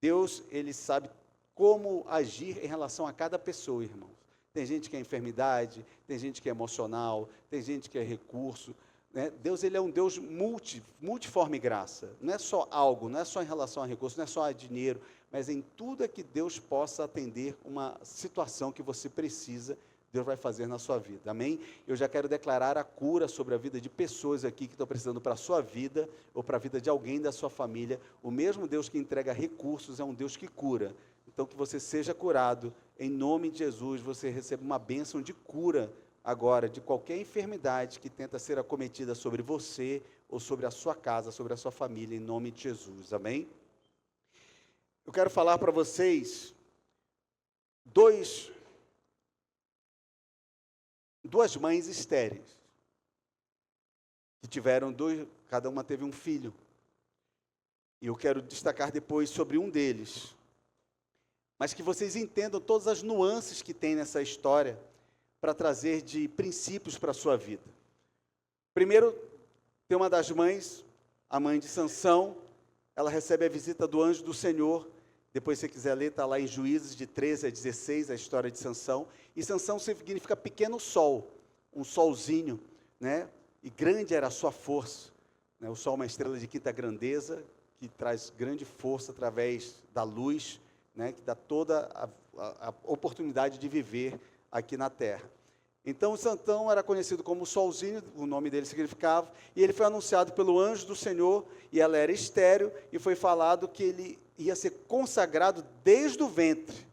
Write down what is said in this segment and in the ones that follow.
Deus, ele sabe como agir em relação a cada pessoa, irmãos. Tem gente que é enfermidade, tem gente que é emocional, tem gente que é recurso, né? Deus, ele é um Deus multiforme graça. Não é só algo, não é só em relação a recurso, não é só a dinheiro, mas em tudo é que Deus possa atender uma situação que você precisa, Deus vai fazer na sua vida, amém? Eu já quero declarar a cura sobre a vida de pessoas aqui que estão precisando para a sua vida, ou para a vida de alguém da sua família. O mesmo Deus que entrega recursos é um Deus que cura. Então, que você seja curado, em nome de Jesus, você receba uma bênção de cura agora, de qualquer enfermidade que tenta ser acometida sobre você, ou sobre a sua casa, sobre a sua família, em nome de Jesus, amém? Eu quero falar para vocês duas mães estéreis, que tiveram cada uma teve um filho, e eu quero destacar depois sobre um deles, mas que vocês entendam todas as nuances que tem nessa história, para trazer de princípios para a sua vida. Primeiro, tem uma das mães, a mãe de Sansão, ela recebe a visita do anjo do Senhor. Depois, se você quiser ler, está lá em Juízes de 13 a 16, a história de Sansão. E Sansão significa pequeno sol, um solzinho, né? E grande era a sua força, né? O sol é uma estrela de quinta grandeza, que traz grande força através da luz, né? Que dá toda a oportunidade de viver aqui na terra. Então, Sansão era conhecido como solzinho, o nome dele significava, e ele foi anunciado pelo anjo do Senhor, e ela era estéril, e foi falado que ele ia ser consagrado desde o ventre,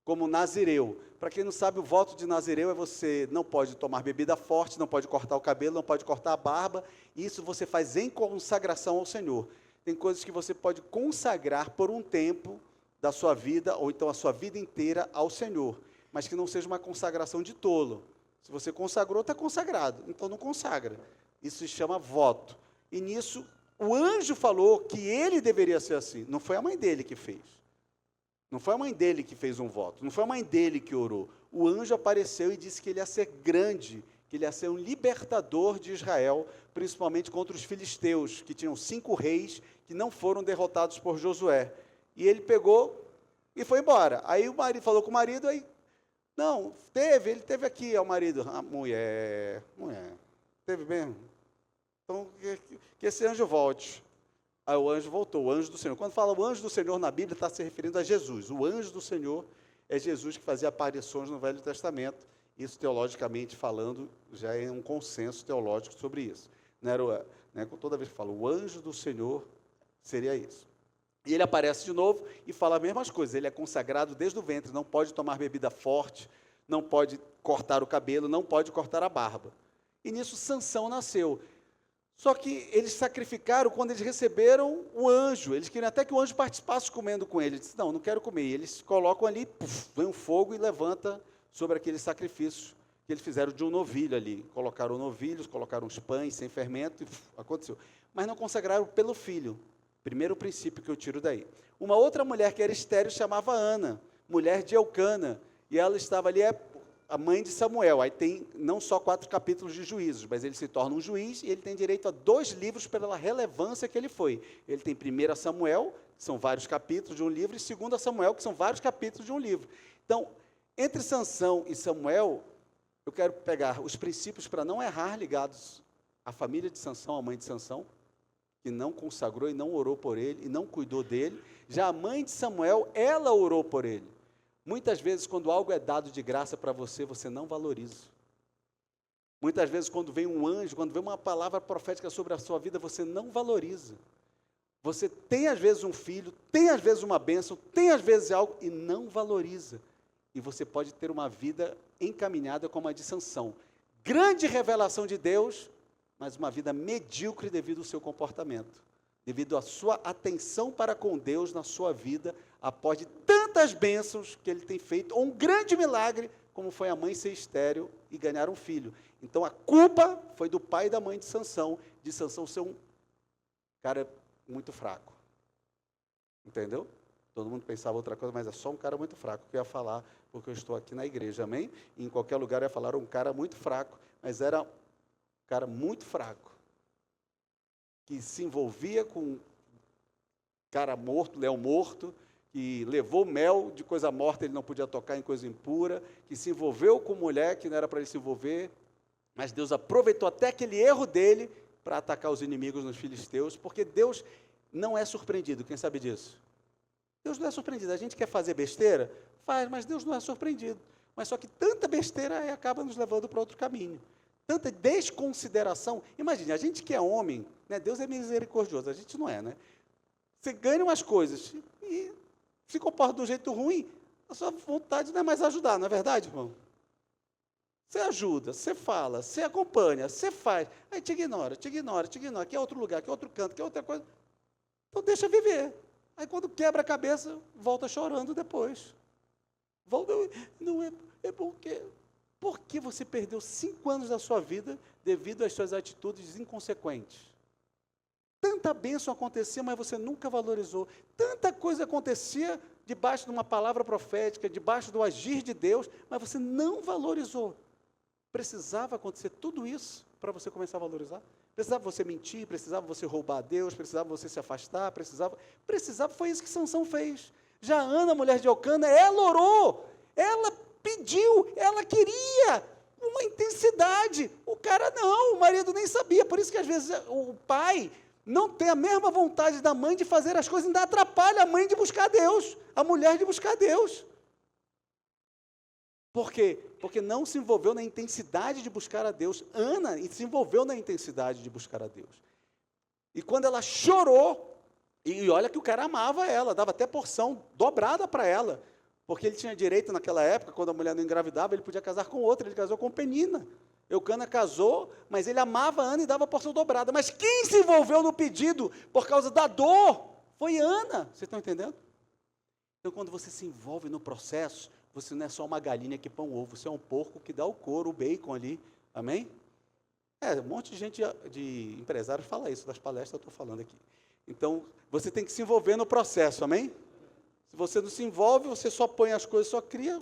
como nazireu. Para quem não sabe, o voto de nazireu é você não pode tomar bebida forte, não pode cortar o cabelo, não pode cortar a barba, isso você faz em consagração ao Senhor. Tem coisas que você pode consagrar por um tempo da sua vida, ou então a sua vida inteira ao Senhor, mas que não seja uma consagração de tolo. Se você consagrou, está consagrado, então não consagra. Isso se chama voto. E nisso, o anjo falou que ele deveria ser assim. Não foi a mãe dele que fez. Não foi a mãe dele que fez um voto. Não foi a mãe dele que orou. O anjo apareceu e disse que ele ia ser grande, que ele ia ser um libertador de Israel, principalmente contra os filisteus, que tinham 5 reis que não foram derrotados por Josué. E ele pegou e foi embora. Aí o marido falou com o marido, aí não, ele teve aqui, ao marido, mulher, teve mesmo? Então, que esse anjo volte. Aí o anjo voltou, o anjo do Senhor. Quando fala o anjo do Senhor na Bíblia, está se referindo a Jesus. O anjo do Senhor é Jesus que fazia aparições no Velho Testamento. Isso, teologicamente falando, já é um consenso teológico sobre isso. Não era, né, toda vez que fala o anjo do Senhor, seria isso. E ele aparece de novo e fala as mesmas coisas. Ele é consagrado desde o ventre, não pode tomar bebida forte, não pode cortar o cabelo, não pode cortar a barba. E nisso Sansão nasceu. Só que eles sacrificaram quando eles receberam o anjo. Eles queriam até que o anjo participasse comendo com eles. Ele disse, não quero comer. E eles colocam ali, vem um fogo e levanta sobre aquele sacrifício que eles fizeram de um novilho ali. Colocaram novilhos, colocaram os pães sem fermento e aconteceu. Mas não consagraram pelo filho. Primeiro princípio que eu tiro daí. Uma outra mulher que era estéril chamava Ana, mulher de Eucana, e ela estava ali, a mãe de Samuel. Aí tem não só 4 capítulos de Juízos, mas ele se torna um juiz e ele tem direito a 2 livros pela relevância que ele foi. Ele tem 1 Samuel, que são vários capítulos de um livro, e 2 Samuel, que são vários capítulos de um livro. Então, entre Sansão e Samuel, eu quero pegar os princípios para não errar ligados à família de Sansão, à mãe de Sansão, que não consagrou e não orou por ele, e não cuidou dele. Já a mãe de Samuel, ela orou por ele. Muitas vezes, quando algo é dado de graça para você, você não valoriza. Muitas vezes, quando vem um anjo, quando vem uma palavra profética sobre a sua vida, você não valoriza. Você tem, às vezes, um filho, tem, às vezes, uma bênção, tem, às vezes, algo, e não valoriza. E você pode ter uma vida encaminhada como a de Sansão. Grande revelação de Deus, mas uma vida medíocre devido ao seu comportamento, devido à sua atenção para com Deus na sua vida, após de tantas bênçãos que ele tem feito, ou um grande milagre, como foi a mãe ser estéril e ganhar um filho. Então a culpa foi do pai e da mãe de Sansão ser um cara muito fraco. Entendeu? Todo mundo pensava outra coisa, mas é só um cara muito fraco que eu ia falar, porque eu estou aqui na igreja, amém? E em qualquer lugar eu ia falar um cara muito fraco, mas era cara muito fraco, que se envolvia com cara morto, leão morto, que levou mel de coisa morta, ele não podia tocar em coisa impura, que se envolveu com mulher que não era para ele se envolver, mas Deus aproveitou até aquele erro dele para atacar os inimigos nos filisteus, porque Deus não é surpreendido, quem sabe disso? Deus não é surpreendido, a gente quer fazer besteira? Faz, mas Deus não é surpreendido. Mas só que tanta besteira acaba nos levando para outro caminho. Tanta desconsideração. Imagine, a gente que é homem, né, Deus é misericordioso, a gente não é, né? Você ganha umas coisas e se comporta de um jeito ruim, a sua vontade não é mais ajudar, não é verdade, irmão? Você ajuda, você fala, você acompanha, você faz, aí te ignora, aqui é outro lugar, aqui é outro canto, aqui é outra coisa. Então deixa viver. Aí quando quebra a cabeça, volta chorando depois. Volta, não é porque você perdeu 5 anos da sua vida devido às suas atitudes inconsequentes. Tanta bênção acontecia, mas você nunca valorizou. Tanta coisa acontecia debaixo de uma palavra profética, debaixo do agir de Deus, mas você não valorizou. Precisava acontecer tudo isso para você começar a valorizar? Precisava você mentir, precisava você roubar a Deus, precisava você se afastar, precisava, foi isso que Sansão fez. Já Ana, mulher de Elcana, ela orou, ela pediu, ela queria uma intensidade. O cara não, o marido nem sabia. Por isso que às vezes o pai não tem a mesma vontade da mãe de fazer as coisas, ainda atrapalha a mãe de buscar Deus, a mulher de buscar Deus. Por quê? Porque não se envolveu na intensidade de buscar a Deus. Ana se envolveu na intensidade de buscar a Deus. E quando ela chorou, e olha que o cara amava ela, dava até porção dobrada para ela, porque ele tinha direito naquela época, quando a mulher não engravidava, ele podia casar com outra, ele casou com Penina. Eucana casou, mas ele amava Ana e dava porção dobrada. Mas quem se envolveu no pedido por causa da dor foi Ana. Vocês estão entendendo? Então, quando você se envolve no processo, você não é só uma galinha que põe um ovo, você é um porco que dá o couro, o bacon ali. Amém? Um monte de gente, de empresários fala isso, das palestras eu estou falando aqui. Então, você tem que se envolver no processo, amém? Se você não se envolve, você só põe as coisas, só cria,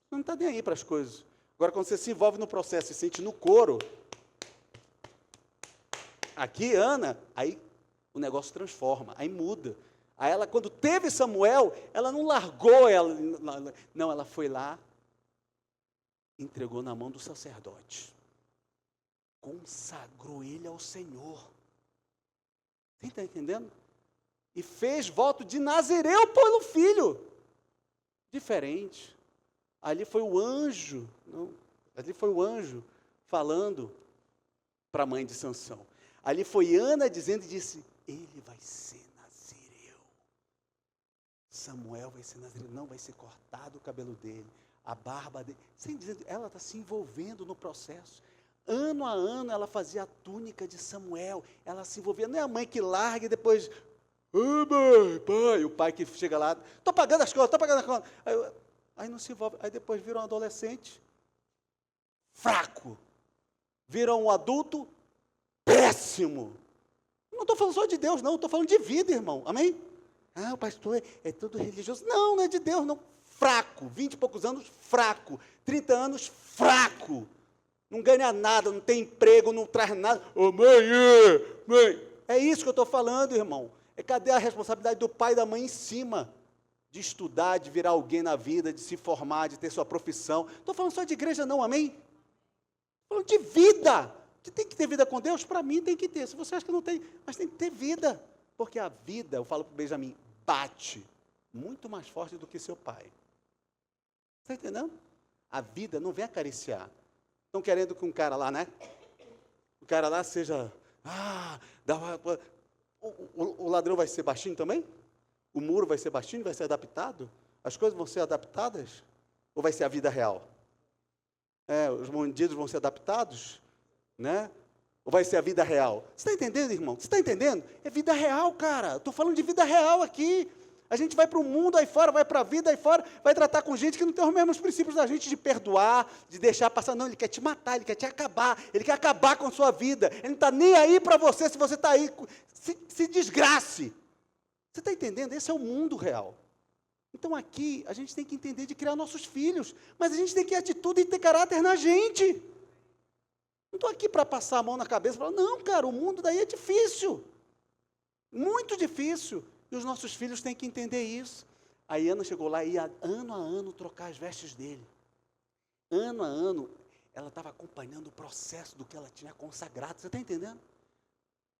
não está nem aí para as coisas. Agora, quando você se envolve no processo e sente no couro, aqui, Ana, aí o negócio transforma, aí muda. Aí ela, quando teve Samuel, ela não largou, não, ela foi lá, entregou na mão do sacerdote, consagrou ele ao Senhor. Você está entendendo? E fez voto de Nazireu pelo filho. Diferente. Ali foi o anjo, falando para a mãe de Sansão. Ali foi Ana dizendo e disse, ele vai ser nazireu. Samuel vai ser nazireu, não vai ser cortado o cabelo dele, a barba dele. Sem dizer, ela está se envolvendo no processo. Ano a ano ela fazia a túnica de Samuel, ela se envolvia. Não é a mãe que larga e depois, mãe, pai, o pai que chega lá, estou pagando as contas, Aí não se envolve, aí depois vira um adolescente fraco, vira um adulto péssimo. Não estou falando só de Deus, não, estou falando de vida, irmão, amém? O pastor é todo religioso. Não, não é de Deus, não. Fraco, 20 e poucos anos, fraco, 30 anos, fraco. Não ganha nada, não tem emprego, não traz nada. Mãe. É isso que eu estou falando, irmão. Cadê a responsabilidade do pai e da mãe em cima? De estudar, de virar alguém na vida, de se formar, de ter sua profissão. Não estou falando só de igreja não, amém? Estou falando de vida. Que tem que ter vida com Deus? Para mim tem que ter. Se você acha que não tem, mas tem que ter vida. Porque a vida, eu falo para o Benjamin, bate muito mais forte do que seu pai. Está entendendo? A vida não vem acariciar. Estão querendo que um cara lá, né? O cara lá seja... o ladrão vai ser baixinho também? O muro vai ser baixinho, vai ser adaptado? As coisas vão ser adaptadas? Ou vai ser a vida real? Os bandidos vão ser adaptados? Né? Ou vai ser a vida real? Você está entendendo, irmão? Você está entendendo? É vida real, cara. Estou falando de vida real aqui. A gente vai para o mundo aí fora, vai para a vida aí fora, vai tratar com gente que não tem os mesmos princípios da gente de perdoar, de deixar passar. Não, ele quer te matar, ele quer te acabar, ele quer acabar com a sua vida. Ele não está nem aí para você, se você está aí, se desgrace. Você está entendendo? Esse é o mundo real. Então aqui, a gente tem que entender de criar nossos filhos, mas a gente tem que ter atitude e ter caráter na gente. Não estou aqui para passar a mão na cabeça e falar, não, cara, o mundo daí é difícil. Muito difícil. E os nossos filhos têm que entender isso. Aí Ana chegou lá e ia ano a ano trocar as vestes dele. Ano a ano, ela estava acompanhando o processo do que ela tinha consagrado. Você está entendendo?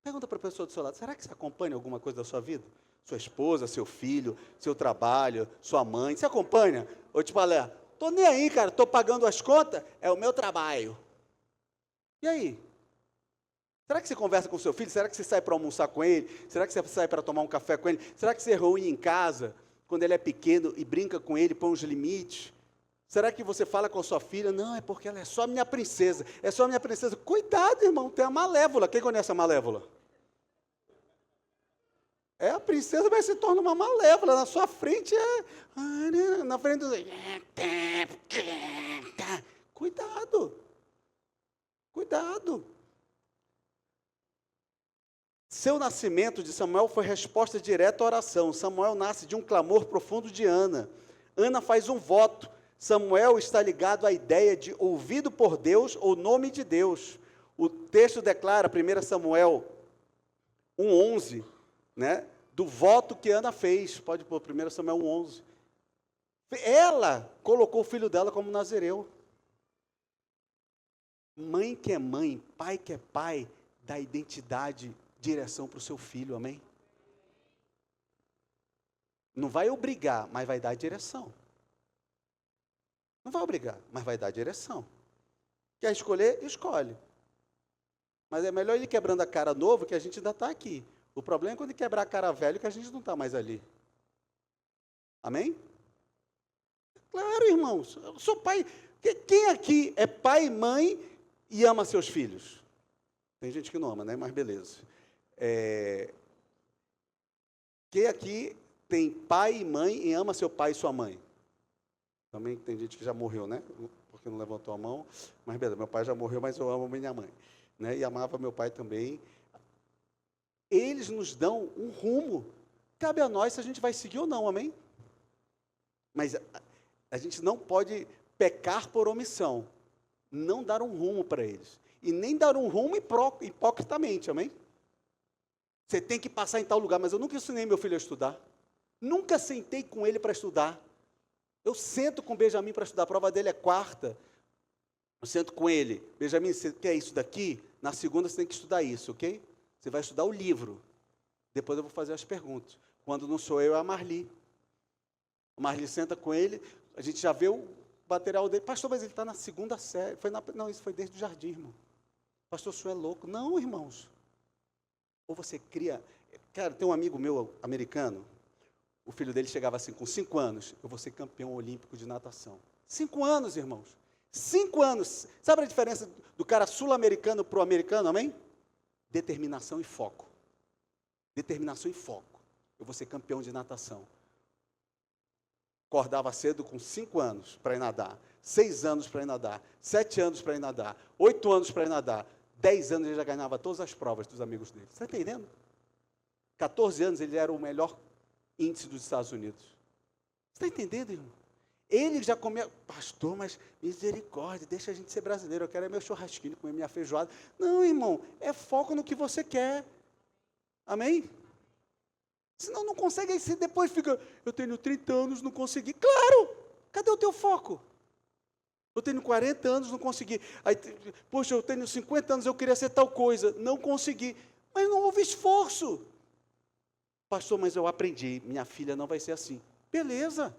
Pergunta para a pessoa do seu lado, será que você acompanha alguma coisa da sua vida? Sua esposa, seu filho, seu trabalho, sua mãe, você acompanha? Ou tipo, olha, tô nem aí, cara, tô pagando as contas, é o meu trabalho. E aí? Será que você conversa com seu filho? Será que você sai para almoçar com ele? Será que você sai para tomar um café com ele? Será que você reúne em casa, quando ele é pequeno, e brinca com ele, põe os limites? Será que você fala com a sua filha? Não, é porque ela é só minha princesa. É só minha princesa. Cuidado, irmão, tem a Malévola. Quem conhece a Malévola? É, a princesa vai se tornar uma Malévola. Na sua frente é... Na frente do... Cuidado. Cuidado. Seu nascimento de Samuel foi resposta direta à oração. Samuel nasce de um clamor profundo de Ana. Ana faz um voto. Samuel está ligado à ideia de ouvido por Deus ou nome de Deus. O texto declara, 1 Samuel 1,11, né, do voto que Ana fez. Pode pôr 1 Samuel 1,11. Ela colocou o filho dela como nazireu. Mãe que é mãe, pai que é pai, dá identidade, direção para o seu filho, amém? Não vai obrigar, mas vai dar direção. Não vai obrigar, mas vai dar direção. Quer escolher? Escolhe. Mas é melhor ele quebrando a cara novo, que a gente ainda está aqui. O problema é quando ele quebrar a cara velho, que a gente não está mais ali. Amém? Claro, irmãos. Eu sou pai. Quem aqui é pai e mãe e ama seus filhos? Tem gente que não ama, né? Mas beleza. Quem aqui tem pai e mãe e ama seu pai e sua mãe? Também tem gente que já morreu, né? Porque não levantou a mão. Mas beleza, meu pai já morreu, mas eu amo minha mãe. Né? E amava meu pai também. Eles nos dão um rumo. Cabe a nós se a gente vai seguir ou não, amém? Mas a gente não pode pecar por omissão. Não dar um rumo para eles. E nem dar um rumo hipocritamente, amém? Você tem que passar em tal lugar, mas eu nunca ensinei meu filho a estudar. Nunca sentei com ele para estudar. Eu sento com o Benjamin para estudar, a prova dele é quarta. Eu sento com ele. Benjamin, você quer isso daqui? Na segunda você tem que estudar isso, ok? Você vai estudar o livro. Depois eu vou fazer as perguntas. Quando não sou eu, é a Marli. A Marli senta com ele, a gente já vê o material dele. Pastor, mas ele está na segunda série. Não, isso foi desde o jardim, irmão. Pastor, o senhor é louco. Não, irmãos. Ou você cria... Cara, tem um amigo meu americano, o filho dele chegava assim, com 5 anos, eu vou ser campeão olímpico de natação. 5 anos, irmãos. 5 anos. Sabe a diferença do cara sul-americano para o americano, amém? Determinação e foco. Determinação e foco. Eu vou ser campeão de natação. Acordava cedo com 5 anos para ir nadar, 6 anos para ir nadar, 7 anos para ir nadar, 8 anos para ir nadar, 10 anos ele já ganhava todas as provas dos amigos dele. Você está entendendo? 14 anos ele era o melhor índice dos Estados Unidos. Você está entendendo, irmão? Ele já comia, pastor, mas misericórdia, deixa a gente ser brasileiro, eu quero é meu churrasquinho, comer minha feijoada. Não, irmão, é foco no que você quer. Amém? Senão não consegue, aí você depois fica, eu tenho 30 anos, não consegui. Claro! Cadê o teu foco? Eu tenho 40 anos, não consegui. Aí, poxa, eu tenho 50 anos, eu queria ser tal coisa, não consegui. Mas não houve esforço. Pastor, mas eu aprendi, minha filha não vai ser assim. Beleza.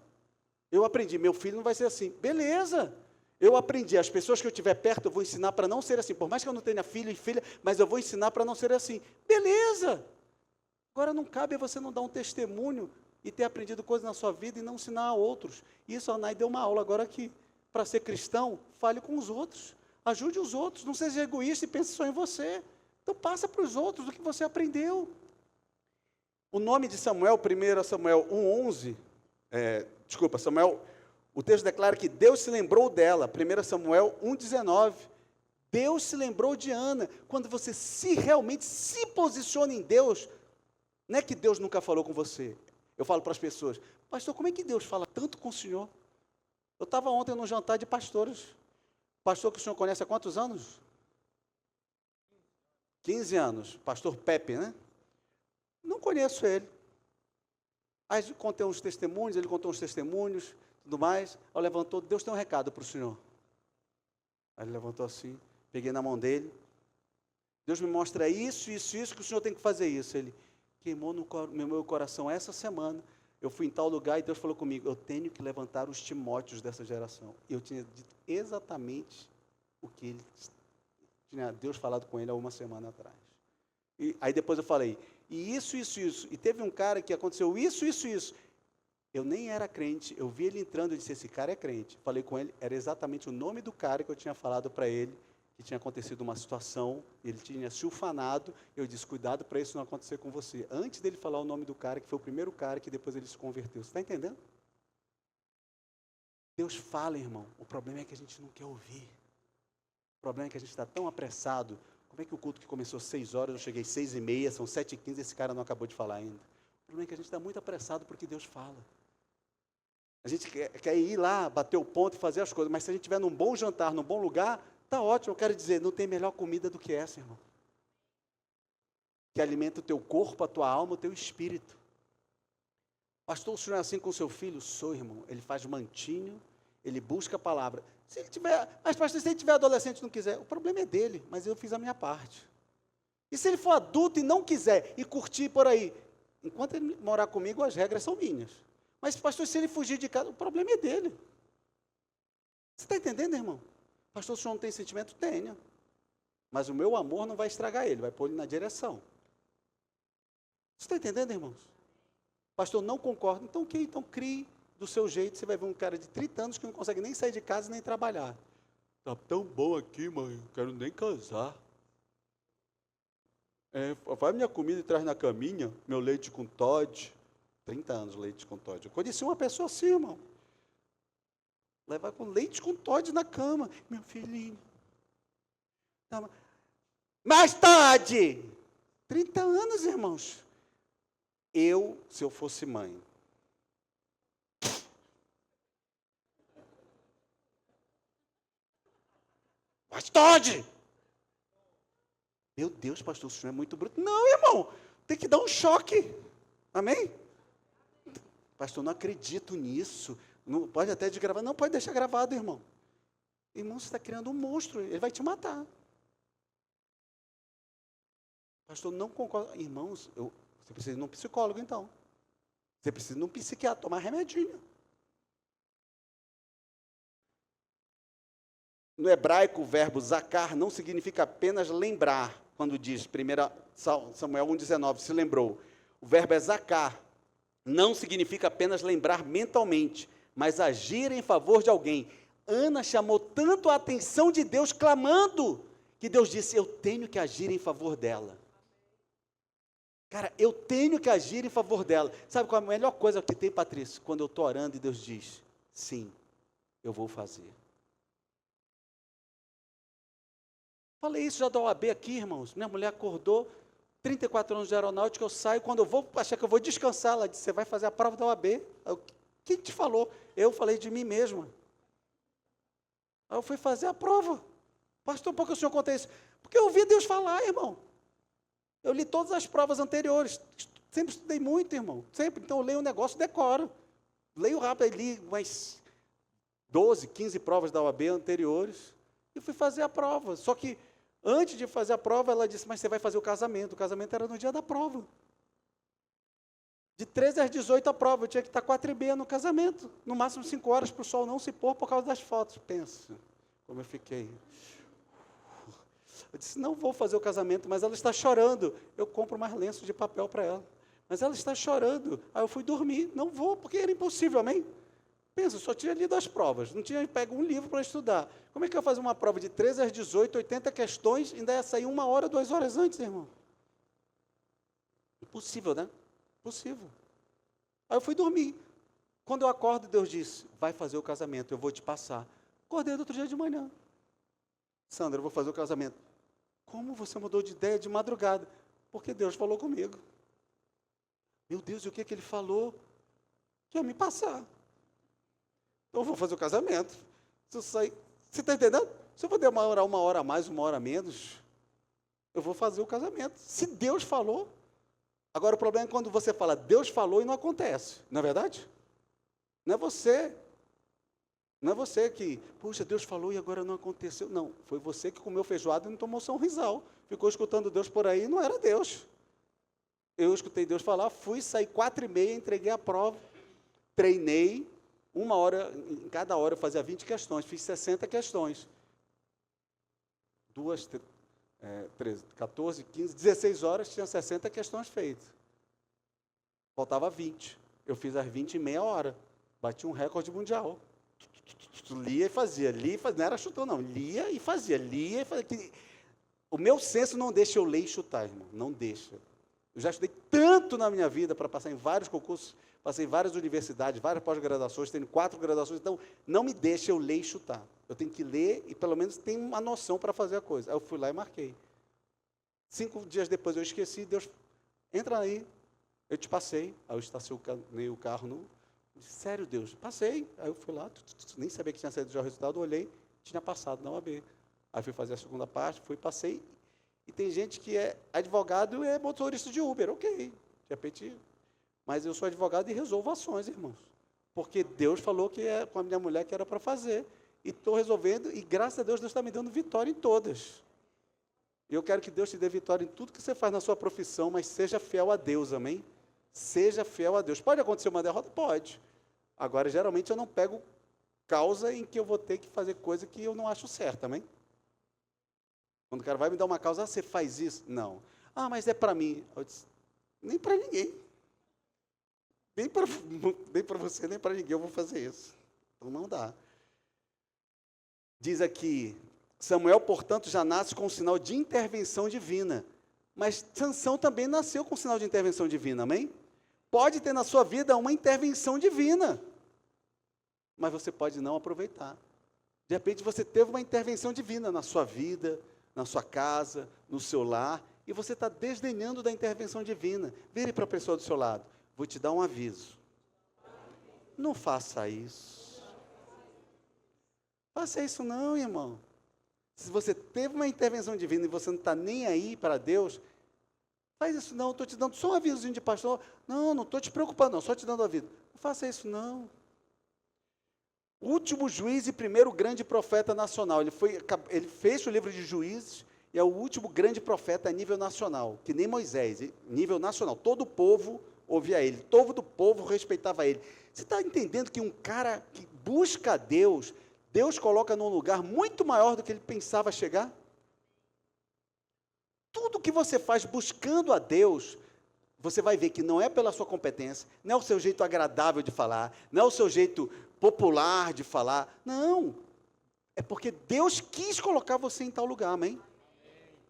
Eu aprendi, meu filho não vai ser assim. Beleza. Eu aprendi, as pessoas que eu tiver perto, eu vou ensinar para não ser assim. Por mais que eu não tenha filho e filha, mas eu vou ensinar para não ser assim. Beleza. Agora não cabe você não dar um testemunho e ter aprendido coisas na sua vida e não ensinar a outros. Isso a Nai deu uma aula agora aqui. Para ser cristão, fale com os outros. Ajude os outros, não seja egoísta e pense só em você. Então passa para os outros o que você aprendeu. O nome de Samuel, 1 Samuel 1,11, Samuel, o texto declara que Deus se lembrou dela, 1 Samuel 1,19. Deus se lembrou de Ana. Quando você realmente se posiciona em Deus, não é que Deus nunca falou com você. Eu falo para as pessoas, pastor, como é que Deus fala tanto com o senhor? Eu estava ontem num jantar de pastores. Pastor que o senhor conhece há quantos anos? 15 anos. Pastor Pepe, né? Não conheço ele. Aí contei uns testemunhos, ele contou uns testemunhos, tudo mais. Aí levantou, Deus tem um recado para o senhor. Aí ele levantou assim, peguei na mão dele. Deus me mostra isso, isso, isso, que o senhor tem que fazer isso. Ele queimou no meu coração essa semana. Eu fui em tal lugar e Deus falou comigo, eu tenho que levantar os Timóteos dessa geração. E eu tinha dito exatamente o que ele tinha Deus falado com ele há uma semana atrás. E aí depois eu falei, e isso, isso, isso. E teve um cara que aconteceu isso, isso, isso. Eu nem era crente, eu vi ele entrando e disse, esse cara é crente. Falei com ele, era exatamente o nome do cara que eu tinha falado para ele, que tinha acontecido uma situação, ele tinha se ufanado, eu disse, cuidado para isso não acontecer com você. Antes dele falar o nome do cara, que foi o primeiro cara que depois ele se converteu. Você está entendendo? Deus fala, irmão, o problema é que a gente não quer ouvir. O problema é que a gente está tão apressado. Como é que o culto que começou às 6 horas, eu cheguei às 6h30, são 7h15, esse cara não acabou de falar ainda. O problema é que a gente está muito apressado porque Deus fala. A gente quer ir lá, bater o ponto e fazer as coisas, mas se a gente estiver num bom jantar, num bom lugar, está ótimo. Eu quero dizer, não tem melhor comida do que essa, irmão. Que alimenta o teu corpo, a tua alma, o teu espírito. Pastor, o senhor é assim com o seu filho? Sou, irmão. Ele faz mantinho, ele busca a palavra. Se ele tiver, mas pastor, se ele tiver adolescente e não quiser, o problema é dele, mas eu fiz a minha parte. E se ele for adulto e não quiser, e curtir por aí, enquanto ele morar comigo, as regras são minhas. Mas, pastor, se ele fugir de casa, o problema é dele. Você está entendendo, irmão? Pastor, o senhor não tem sentimento? Tenha. Mas o meu amor não vai estragar ele, vai pôr ele na direção. Você está entendendo, irmãos? Pastor, não concordo. Então, ok, então crie do seu jeito. Você vai ver um cara de 30 anos que não consegue nem sair de casa nem trabalhar. Está tão bom aqui, mãe, não quero nem casar. Faz minha comida e traz na caminha, meu leite com Toddy. 30 anos leite com Toddy. Eu conheci uma pessoa assim, irmão. Levar com leite com Toddy na cama. Meu filhinho. Mais tarde. 30 anos, irmãos. Se eu fosse mãe. Mais tarde. Meu Deus, pastor, o senhor é muito bruto. Não, irmão. Tem que dar um choque. Amém? Pastor, não acredito nisso. Não, pode até desgravar. Não, pode deixar gravado, irmão. Irmão, você está criando um monstro. Ele vai te matar. Pastor, não concordo. Irmãos, você precisa de um psicólogo, então. Você precisa de um psiquiatra, tomar remedinho. No hebraico, o verbo zakar não significa apenas lembrar. Quando diz, 1 Samuel 1,19, se lembrou. O verbo é zakar. Não significa apenas lembrar mentalmente, mas agir em favor de alguém. Ana chamou tanto a atenção de Deus, clamando, que Deus disse, eu tenho que agir em favor dela. Cara, eu tenho que agir em favor dela. Sabe qual é a melhor coisa que tem, Patrícia? Quando eu estou orando e Deus diz, sim, eu vou fazer. Falei isso já da OAB aqui, irmãos. Minha mulher acordou, 34 anos de aeronáutica, eu saio, quando eu vou achar que eu vou descansar, ela disse, você vai fazer a prova da OAB. Quem te falou? Eu falei de mim mesma. Aí eu fui fazer a prova. Pastor, por que o senhor conta isso? Porque eu ouvi Deus falar, irmão. Eu li todas as provas anteriores. Sempre estudei muito, irmão. Sempre. Então eu leio um negócio, decoro. Leio rápido, aí li umas 12, 15 provas da OAB anteriores. E fui fazer a prova. Só que antes de fazer a prova, ela disse, mas você vai fazer o casamento. O casamento era no dia da prova. De 13 às 18 a prova. Eu tinha que estar 4h30 no casamento. No máximo 5 horas para o sol não se pôr por causa das fotos. Pensa como eu fiquei. Eu disse, não vou fazer o casamento, mas ela está chorando. Eu compro mais lenço de papel para ela. Mas ela está chorando. Aí eu fui dormir. Não vou, porque era impossível, amém? Pensa, eu só tinha lido as provas. Não tinha pego um livro para estudar. Como é que eu ia fazer uma prova de 13 às 18, 80 questões, ainda ia sair 1 hora, 2 horas antes, irmão? Impossível, né? Impossível. Aí eu fui dormir. Quando eu acordo, Deus disse, vai fazer o casamento, eu vou te passar. Acordei no outro dia de manhã. Sandra, eu vou fazer o casamento. Como você mudou de ideia de madrugada? Porque Deus falou comigo. Meu Deus, e o que ele falou? Que ia me passar. Então eu vou fazer o casamento. Se eu sair, você está entendendo? Se eu vou demorar 1 hora a mais, 1 hora a menos, eu vou fazer o casamento. Se Deus falou, Agora, o problema é quando você fala, Deus falou e não acontece. Não é verdade? Não é você. Não é você que, puxa, Deus falou e agora não aconteceu. Não, foi você que comeu feijoada e não tomou só um risal. Ficou escutando Deus por aí e não era Deus. Eu escutei Deus falar, fui, saí 4h30, entreguei a prova, treinei, 1 hora, em cada hora eu fazia 20 questões, fiz 60 questões. 13, 14, 15, 16 horas, tinha 60 questões feitas. Faltava 20. Eu fiz as 20 em meia hora. Bati um recorde mundial. Lia e fazia, não era chutão não, lia e fazia. O meu senso não deixa eu ler e chutar, irmão, não deixa. Eu já estudei tanto na minha vida para passar em vários concursos, passei em várias universidades, várias pós-graduações, tenho 4 graduações, então não me deixa eu ler e chutar. Eu tenho que ler e pelo menos tenho uma noção para fazer a coisa. Aí eu fui lá e marquei. 5 dias depois eu esqueci, Deus, entra aí, eu te passei. Aí eu estacionei o carro no... Sério, Deus, passei. Aí eu fui lá, nem sabia que tinha saído já o resultado, olhei, tinha passado na OAB. Aí fui fazer a segunda parte, passei. E tem gente que é advogado e é motorista de Uber, ok. De repente, mas eu sou advogado e resolvo ações, irmãos. Porque Deus falou que é com a minha mulher que era para fazer. E estou resolvendo, e graças a Deus, Deus está me dando vitória em todas. E eu quero que Deus te dê vitória em tudo que você faz na sua profissão, mas seja fiel a Deus, amém? Seja fiel a Deus. Pode acontecer uma derrota? Pode. Agora, geralmente, eu não pego causa em que eu vou ter que fazer coisa que eu não acho certa, amém? Quando o cara vai me dar uma causa, você faz isso? Não. Mas é para mim. Eu disse, nem para ninguém. Nem para você, nem para ninguém eu vou fazer isso. Então, não dá. Diz aqui, Samuel, portanto, já nasce com um sinal de intervenção divina. Mas Sansão também nasceu com um sinal de intervenção divina, amém? Pode ter na sua vida uma intervenção divina, mas você pode não aproveitar. De repente você teve uma intervenção divina na sua vida, na sua casa, no seu lar, e você está desdenhando da intervenção divina. Vire para a pessoa do seu lado, vou te dar um aviso. Não faça isso. Faça isso não, irmão. Se você teve uma intervenção divina e você não está nem aí para Deus, faz isso não, estou te dando só um avisozinho de pastor. Não estou te preocupando, não, só te dando aviso. Não faça isso não. O último juiz e primeiro grande profeta nacional. Ele fez o livro de Juízes e é o último grande profeta a nível nacional, que nem Moisés, nível nacional. Todo o povo ouvia ele, todo o povo respeitava ele. Você está entendendo que um cara que busca a Deus, Deus coloca num lugar muito maior do que ele pensava chegar? Tudo que você faz buscando a Deus, você vai ver que não é pela sua competência, não é o seu jeito agradável de falar, não é o seu jeito popular de falar, não. É porque Deus quis colocar você em tal lugar, amém?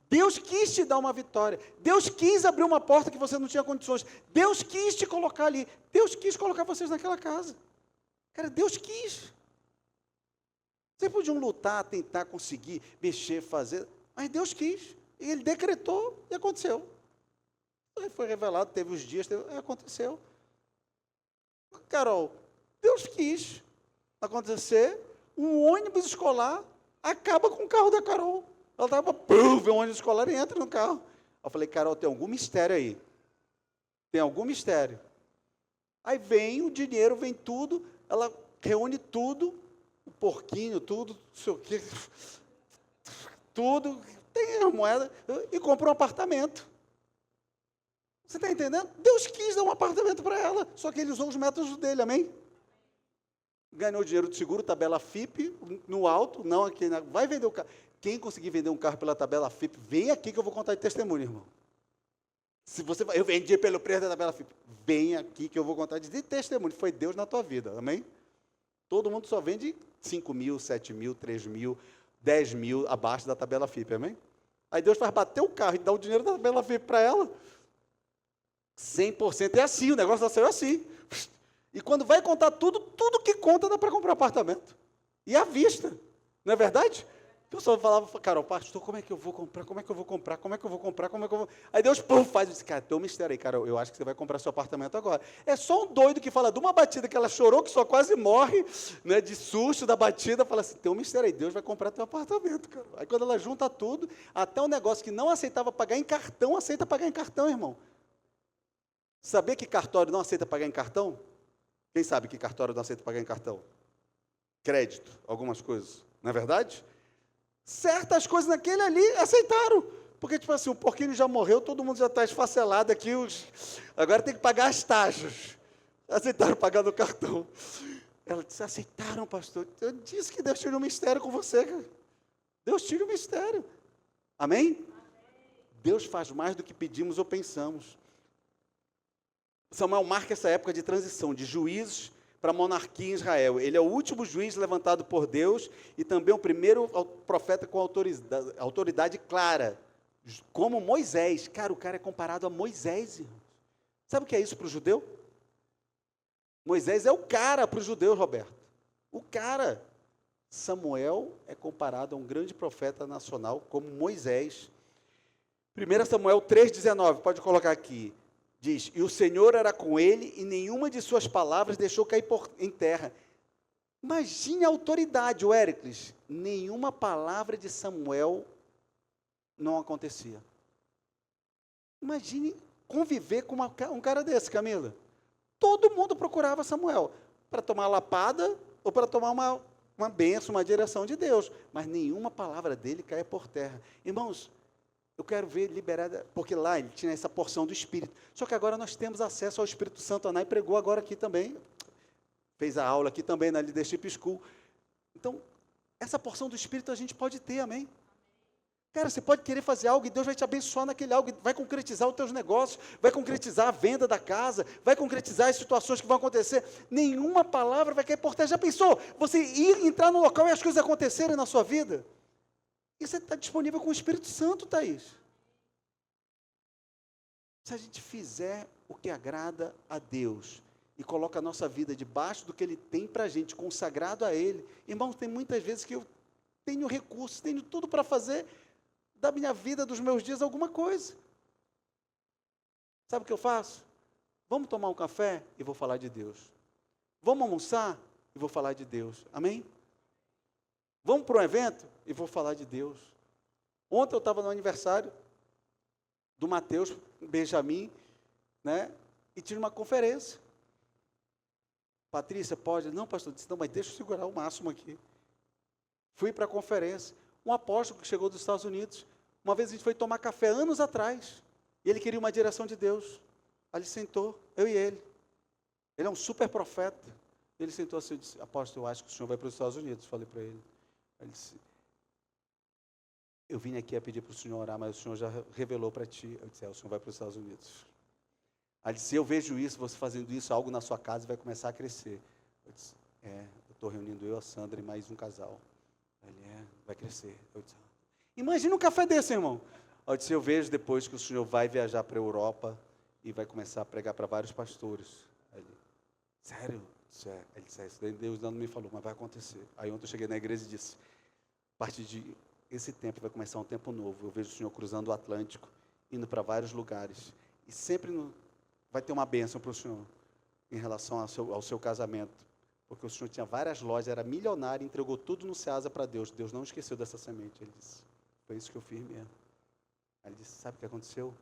Deus quis te dar uma vitória, Deus quis abrir uma porta que você não tinha condições, Deus quis te colocar ali, Deus quis colocar vocês naquela casa. Cara, Deus quis. Vocês podiam lutar, tentar, conseguir, mexer, fazer, mas Deus quis. E Ele decretou e aconteceu. Aí foi revelado, teve os dias, aconteceu. Carol, Deus quis acontecer, um ônibus escolar acaba com o carro da Carol. Ela estava, vê um ônibus escolar e entra no carro. Eu falei, Carol, tem algum mistério aí. Tem algum mistério. Aí vem o dinheiro, vem tudo, ela reúne tudo, o porquinho, tudo, não sei o quê, tudo, tem a moeda, e compra um apartamento. Você está entendendo? Deus quis dar um apartamento para ela, só que ele usou os métodos dele, amém? Ganhou dinheiro de seguro, tabela FIP, no alto, não aqui, vai vender o carro. Quem conseguir vender um carro pela tabela FIP, vem aqui que eu vou contar de testemunho, irmão. Se você eu vendi pelo preço da tabela FIP, vem aqui que eu vou contar de testemunho. Foi Deus na tua vida, amém? Todo mundo só vende 5 mil, 7 mil, 3 mil, 10 mil abaixo da tabela FIP, amém? Aí Deus faz bater o carro e dar o dinheiro da tabela FIP para ela. 100% é assim, o negócio saiu assim. E quando vai contar tudo que conta dá para comprar apartamento. E à vista, não é verdade? O pessoal falava, Carol, pastor, como é que eu vou comprar? Como é que eu vou comprar? Como é que eu vou comprar? Como é que eu vou... Aí Deus faz isso, cara, tem um mistério aí, Carol, eu acho que você vai comprar seu apartamento agora. É só um doido que fala de uma batida que ela chorou, que só quase morre, né, de susto da batida, fala assim, tem um mistério aí, Deus vai comprar teu apartamento, cara. Aí quando ela junta tudo, até um negócio que não aceitava pagar em cartão, aceita pagar em cartão, irmão. Sabia que cartório não aceita pagar em cartão? Quem sabe que cartório não aceita pagar em cartão? Crédito, algumas coisas, não é verdade? Certas coisas naquele ali aceitaram. Porque, tipo assim, o porquinho já morreu, todo mundo já está esfacelado aqui, agora tem que pagar as taxas. Aceitaram pagar no cartão. Ela disse, aceitaram, pastor. Eu disse que Deus tira um mistério com você, cara. Deus tira um mistério. Amém? Deus faz mais do que pedimos ou pensamos. Samuel marca essa época de transição, de juízes para a monarquia em Israel. Ele é o último juiz levantado por Deus e também o primeiro profeta com autoridade clara, como Moisés. Cara, o cara é comparado a Moisés, irmão. Sabe o que é isso para o judeu? Moisés é o cara para os judeus, Roberto. O cara. Samuel é comparado a um grande profeta nacional como Moisés. 1 Samuel 3,19, pode colocar aqui. Diz, e o Senhor era com ele, e nenhuma de suas palavras deixou cair em terra. Imagine a autoridade, o Éricles. Nenhuma palavra de Samuel não acontecia. Imagine conviver com um cara desse, Camila. Todo mundo procurava Samuel para tomar lapada ou para tomar uma bênção, uma direção de Deus. Mas nenhuma palavra dele caia por terra. Irmãos, eu quero ver liberada, porque lá ele tinha essa porção do Espírito. Só que agora nós temos acesso ao Espírito Santo. A Anai pregou agora aqui também. Fez a aula aqui também na Leadership School. Então, essa porção do Espírito a gente pode ter, amém? Cara, você pode querer fazer algo e Deus vai te abençoar naquele algo, vai concretizar os teus negócios, vai concretizar a venda da casa, vai concretizar as situações que vão acontecer. Nenhuma palavra vai cair por terra. Já pensou? Você ir entrar no local e as coisas acontecerem na sua vida? E você está disponível com o Espírito Santo, Thaís. Se a gente fizer o que agrada a Deus e coloca a nossa vida debaixo do que Ele tem para a gente, consagrado a Ele. Irmãos, tem muitas vezes que eu tenho recursos, tenho tudo para fazer da minha vida, dos meus dias, alguma coisa. Sabe o que eu faço? Vamos tomar um café e vou falar de Deus. Vamos almoçar e vou falar de Deus. Amém? Vamos para um evento e vou falar de Deus. Ontem eu estava no aniversário do Mateus Benjamin, né? E tinha uma conferência. Patrícia, pode? Não, pastor, disse, não, mas deixa eu segurar o máximo aqui. Fui para a conferência. Um apóstolo que chegou dos Estados Unidos, uma vez a gente foi tomar café anos atrás, e ele queria uma direção de Deus. Aí ele sentou, eu e ele. Ele é um super profeta. Ele sentou assim, eu disse, apóstolo, eu acho que o senhor vai para os Estados Unidos. Falei para ele. Ele disse, eu vim aqui a pedir para o senhor orar, mas o senhor já revelou para ti. Eu disse, o senhor vai para os Estados Unidos. Aí ele disse, eu vejo isso, você fazendo isso, algo na sua casa vai começar a crescer. Eu disse, eu estou reunindo eu, a Sandra e mais um casal. Ele vai crescer. Eu disse, imagina um café desse, irmão. Eu disse, eu vejo depois que o senhor vai viajar para a Europa e vai começar a pregar para vários pastores. Aí ele, sério? Ele disse, isso daí Deus não me falou, mas vai acontecer. Aí ontem eu cheguei na igreja e disse, a partir de esse tempo vai começar um tempo novo. Eu vejo o senhor cruzando o Atlântico, indo para vários lugares. E sempre vai ter uma bênção para o senhor em relação ao seu casamento. Porque o senhor tinha várias lojas, era milionário, entregou tudo no Ceasa para Deus. Deus não esqueceu dessa semente. Ele disse, foi isso que eu fiz mesmo. Aí ele disse, sabe o que aconteceu?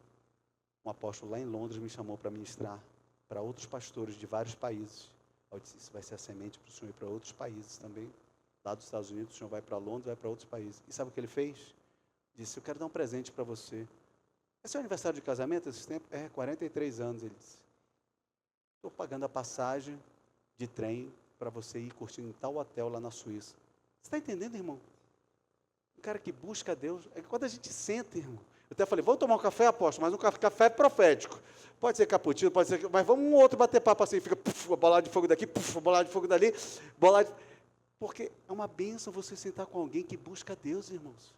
Um apóstolo lá em Londres me chamou para ministrar para outros pastores de vários países. Eu disse, isso vai ser a semente para o senhor ir para outros países também. Lá dos Estados Unidos, o senhor vai para Londres, vai para outros países. E sabe o que ele fez? Disse, eu quero dar um presente para você. É seu aniversário de casamento esse tempo? 43 anos, ele disse. Estou pagando a passagem de trem para você ir curtindo em tal hotel lá na Suíça. Você está entendendo, irmão? Um cara que busca a Deus, é que quando a gente senta, irmão, eu até falei, vamos tomar um café, apóstolo, mas um café profético. Pode ser cappuccino, pode ser, mas vamos um outro bater papo assim, fica bolada de fogo daqui, bolada de fogo dali, bolada de... Porque é uma bênção você sentar com alguém que busca a Deus, irmãos.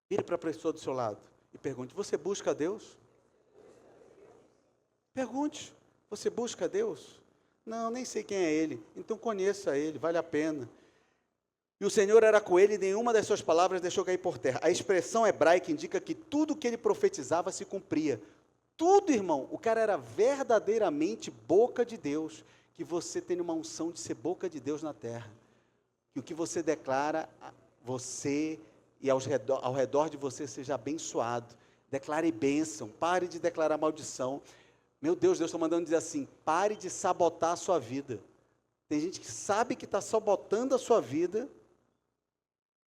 Vire para a pessoa do seu lado e pergunte, você busca a Deus? Pergunte, você busca a Deus? Não, nem sei quem é ele. Então conheça ele, vale a pena. E o Senhor era com ele e nenhuma das suas palavras deixou cair por terra. A expressão hebraica indica que tudo que ele profetizava se cumpria. Tudo, irmão. O cara era verdadeiramente boca de Deus. Que você tem uma unção de ser boca de Deus na terra. Que o que você declara, você e ao redor de você seja abençoado. Declare bênção. Pare de declarar maldição. Meu Deus está mandando dizer assim, pare de sabotar a sua vida. Tem gente que sabe que está sabotando a sua vida,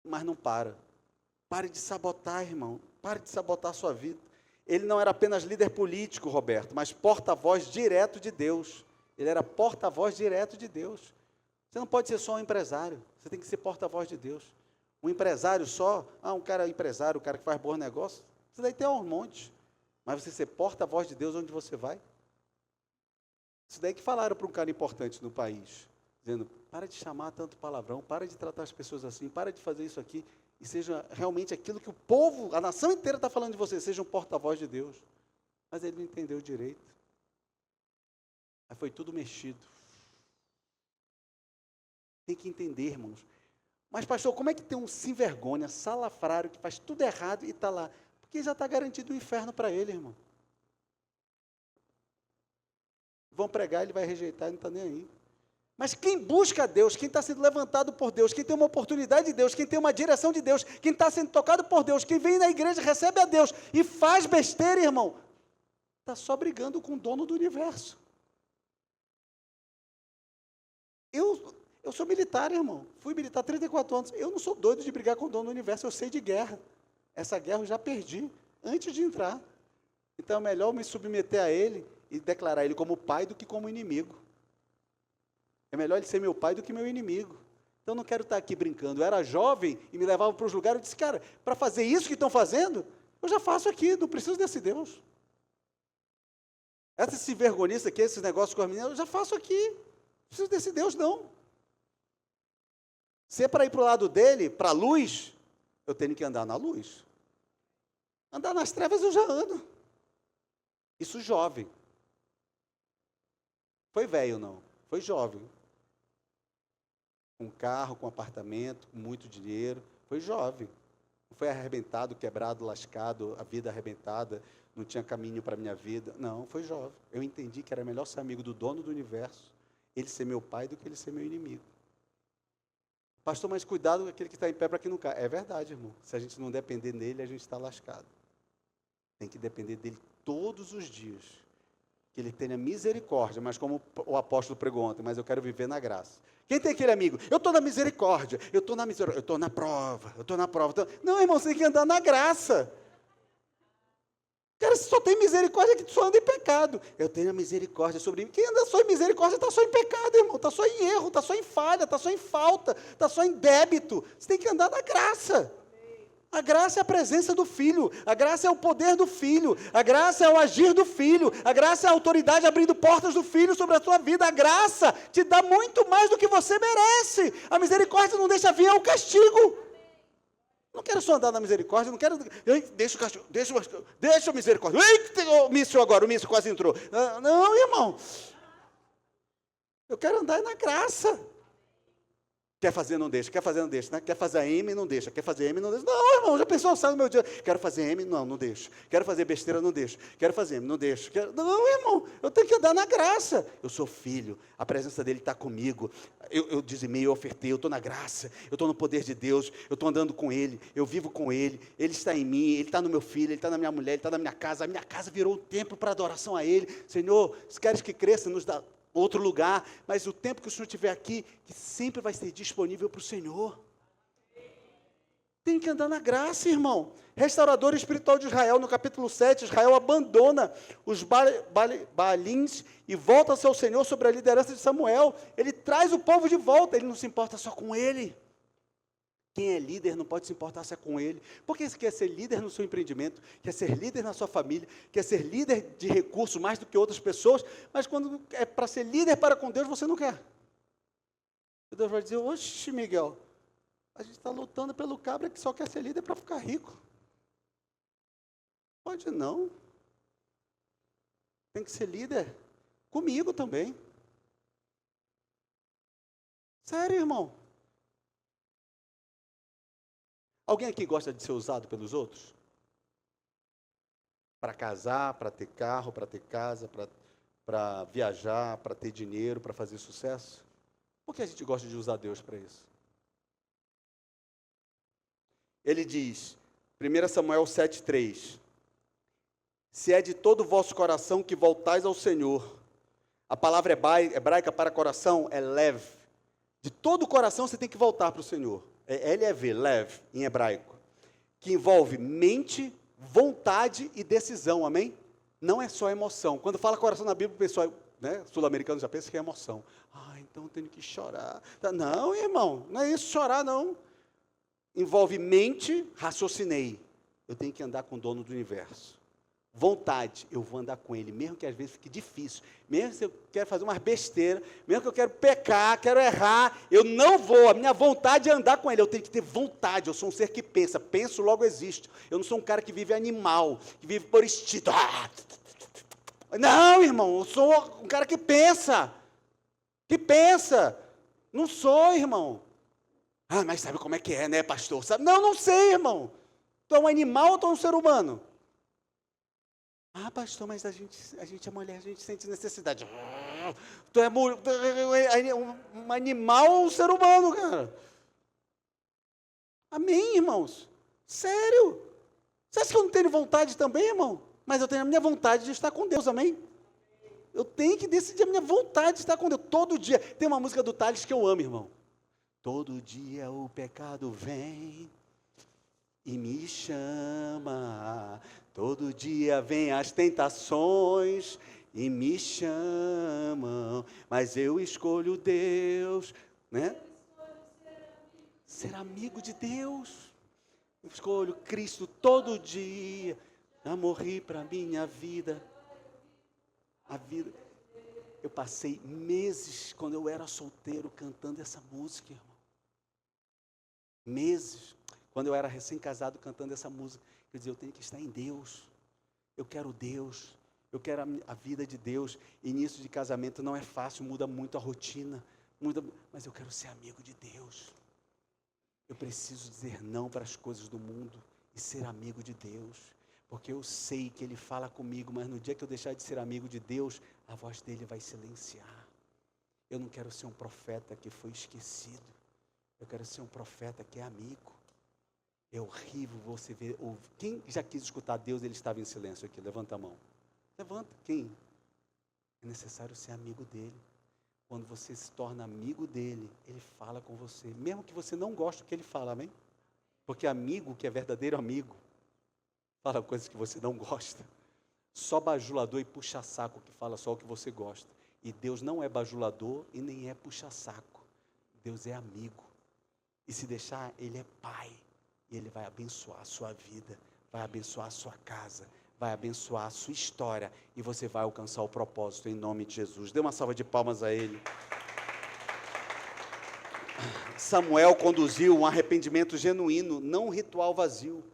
mas não para. Pare de sabotar, irmão. Pare de sabotar a sua vida. Ele não era apenas líder político, Roberto, mas porta-voz direto de Deus. Ele era porta-voz direto de Deus. Você não pode ser só um empresário, você tem que ser porta-voz de Deus. Um empresário só, um cara empresário, o cara que faz bons negócios, isso daí tem um monte. Mas você ser porta-voz de Deus onde você vai. Isso daí que falaram para um cara importante no país, dizendo, para de chamar tanto palavrão, para de tratar as pessoas assim, para de fazer isso aqui, e seja realmente aquilo que o povo, a nação inteira está falando de você, seja um porta-voz de Deus. Mas ele não entendeu direito. Aí foi tudo mexido. Tem que entender, irmãos. Mas, pastor, como é que tem um sem-vergonha, salafrário, que faz tudo errado e está lá? Porque já está garantido o inferno para ele, irmão. Vão pregar, ele vai rejeitar, ele não está nem aí. Mas quem busca a Deus, quem está sendo levantado por Deus, quem tem uma oportunidade de Deus, quem tem uma direção de Deus, quem está sendo tocado por Deus, quem vem na igreja, recebe a Deus e faz besteira, irmão, está só brigando com o dono do universo. Eu sou militar, irmão. Fui militar há 34 anos. Eu não sou doido de brigar com o dono do universo, eu sei de guerra. Essa guerra eu já perdi antes de entrar. Então é melhor eu me submeter a ele e declarar ele como pai do que como inimigo. É melhor ele ser meu pai do que meu inimigo. Então eu não quero estar aqui brincando. Eu era jovem e me levavam para os lugares. Eu disse, cara, para fazer isso que estão fazendo, eu já faço aqui, não preciso desse Deus. Essa vergonhice aqui, esses negócios com as meninas, eu já faço aqui. Não preciso desse Deus, não. Se é para ir para o lado dele, para a luz, eu tenho que andar na luz. Andar nas trevas eu já ando. Isso jovem. Foi velho, não. Foi jovem. Com carro, com apartamento, com muito dinheiro. Foi jovem. Não foi arrebentado, quebrado, lascado, a vida arrebentada, não tinha caminho para a minha vida. Não, foi jovem. Eu entendi que era melhor ser amigo do dono do universo, ele ser meu pai, do que ele ser meu inimigo. Pastor, mas cuidado com aquele que está em pé para que não caia. É verdade, irmão. Se a gente não depender dele, a gente está lascado. Tem que depender dele todos os dias. Que ele tenha misericórdia, mas como o apóstolo pregou ontem, mas eu quero viver na graça. Quem tem aquele amigo? Eu estou na misericórdia, eu estou na prova. Não, irmão, você tem que andar na graça. Cara, se só tem misericórdia, que tu só anda em pecado. Eu tenho a misericórdia sobre mim. Quem anda só em misericórdia está só em pecado, irmão. Está só em erro, está só em falha, está só em falta, está só em débito. Você tem que andar na graça. A graça é a presença do Filho, a graça é o poder do Filho, a graça é o agir do Filho, a graça é a autoridade abrindo portas do Filho sobre a tua vida. A graça te dá muito mais do que você merece. A misericórdia não deixa vir ao castigo. Não quero só andar na misericórdia, não quero... Deixa o castigo, deixa a misericórdia. Eita, o míssil quase entrou. Não, irmão. Eu quero andar na graça. Quer fazer, não deixa. Quer fazer, não deixa. Né? Quer fazer a M, não deixa. Quer fazer M, não deixa. Não, irmão, já pensou, sai no meu dia. Quero fazer M, não deixa. Quero fazer besteira, não deixa. Quero fazer M, não deixa. Não, irmão, eu tenho que andar na graça. Eu sou filho, a presença dele está comigo. Eu dizimei, eu ofertei, eu estou na graça. Eu estou no poder de Deus. Eu estou andando com ele. Eu vivo com ele. Ele está em mim, ele está no meu filho, ele está na minha mulher, ele está na minha casa. A minha casa virou um templo para adoração a ele. Senhor, se queres que cresça, nos dá outro lugar, mas o tempo que o Senhor estiver aqui, que sempre vai ser disponível para o Senhor. Tem que andar na graça, irmão. Restaurador espiritual de Israel, no capítulo 7, Israel abandona os Baalins e volta-se ao Senhor sob a liderança de Samuel. Ele traz o povo de volta, ele não se importa só com ele. Quem é líder não pode se importar se é com ele. Porque você quer ser líder no seu empreendimento, quer ser líder na sua família, quer ser líder de recursos mais do que outras pessoas, mas quando é para ser líder para com Deus, você não quer. Deus vai dizer, oxe, Miguel, a gente está lutando pelo cabra que só quer ser líder para ficar rico. Pode não. Tem que ser líder comigo também. Sério, irmão. Alguém aqui gosta de ser usado pelos outros? Para casar, para ter carro, para ter casa, para viajar, para ter dinheiro, para fazer sucesso? Por que a gente gosta de usar Deus para isso? Ele diz, 1 Samuel 7,3, se é de todo o vosso coração que voltais ao Senhor. A palavra hebraica para coração é lev. De todo o coração você tem que voltar para o Senhor. É L-E-V, lev, em hebraico. Que envolve mente, vontade e decisão, amém? Não é só emoção. Quando fala coração na Bíblia, o pessoal, né, sul-americano já pensa que é emoção. Ah, então eu tenho que chorar. Não, irmão, não é isso, chorar não. Envolve mente, raciocinei. Eu tenho que andar com o dono do universo. Vontade, eu vou andar com ele, mesmo que às vezes fique difícil, mesmo se eu quero fazer umas besteiras, mesmo que eu quero pecar, quero errar, eu não vou, a minha vontade é andar com ele, eu tenho que ter vontade, eu sou um ser que pensa, penso logo existo, eu não sou um cara que vive animal, que vive por instinto. Não, irmão, eu sou um cara que pensa, não sou, irmão. Ah, mas sabe como é que é, né, pastor? Sabe? Não sei, irmão, tu é um animal ou tu é um ser humano? Ah, pastor, mas a gente é mulher, a gente sente necessidade. Tu é um animal ou um ser humano, cara? Amém, irmãos? Sério? Você acha que eu não tenho vontade também, irmão? Mas eu tenho a minha vontade de estar com Deus, amém? Eu tenho que decidir a minha vontade de estar com Deus. Todo dia. Tem uma música do Thales que eu amo, irmão. Todo dia o pecado vem e me chama. Todo dia vem as tentações e me chamam, mas eu escolho Deus, né? Ser amigo de Deus. Eu escolho Cristo todo dia. Já morri para minha vida. A vida. Eu passei meses, quando eu era solteiro, cantando essa música, irmão. Meses. Quando eu era recém-casado, cantando essa música. Eu dizia, eu tenho que estar em Deus, eu quero Deus, eu quero a vida de Deus. Início de casamento não é fácil, muda muito a rotina, mas eu quero ser amigo de Deus. Eu preciso dizer não para as coisas do mundo e ser amigo de Deus, porque eu sei que Ele fala comigo, mas no dia que eu deixar de ser amigo de Deus, a voz dEle vai silenciar. Eu não quero ser um profeta que foi esquecido, eu quero ser um profeta que é amigo. É horrível você ver, quem já quis escutar Deus, ele estava em silêncio aqui, levanta a mão. Levanta, quem? É necessário ser amigo dele. Quando você se torna amigo dele, ele fala com você, mesmo que você não goste do que ele fala, amém? Porque amigo que é verdadeiro amigo, fala coisas que você não gosta. Só bajulador e puxa-saco que fala só o que você gosta. E Deus não é bajulador e nem é puxa-saco. Deus é amigo. E se deixar, ele é pai. E Ele vai abençoar a sua vida, vai abençoar a sua casa, vai abençoar a sua história, e você vai alcançar o propósito em nome de Jesus. Dê uma salva de palmas a Ele. Samuel conduziu um arrependimento genuíno, não um ritual vazio.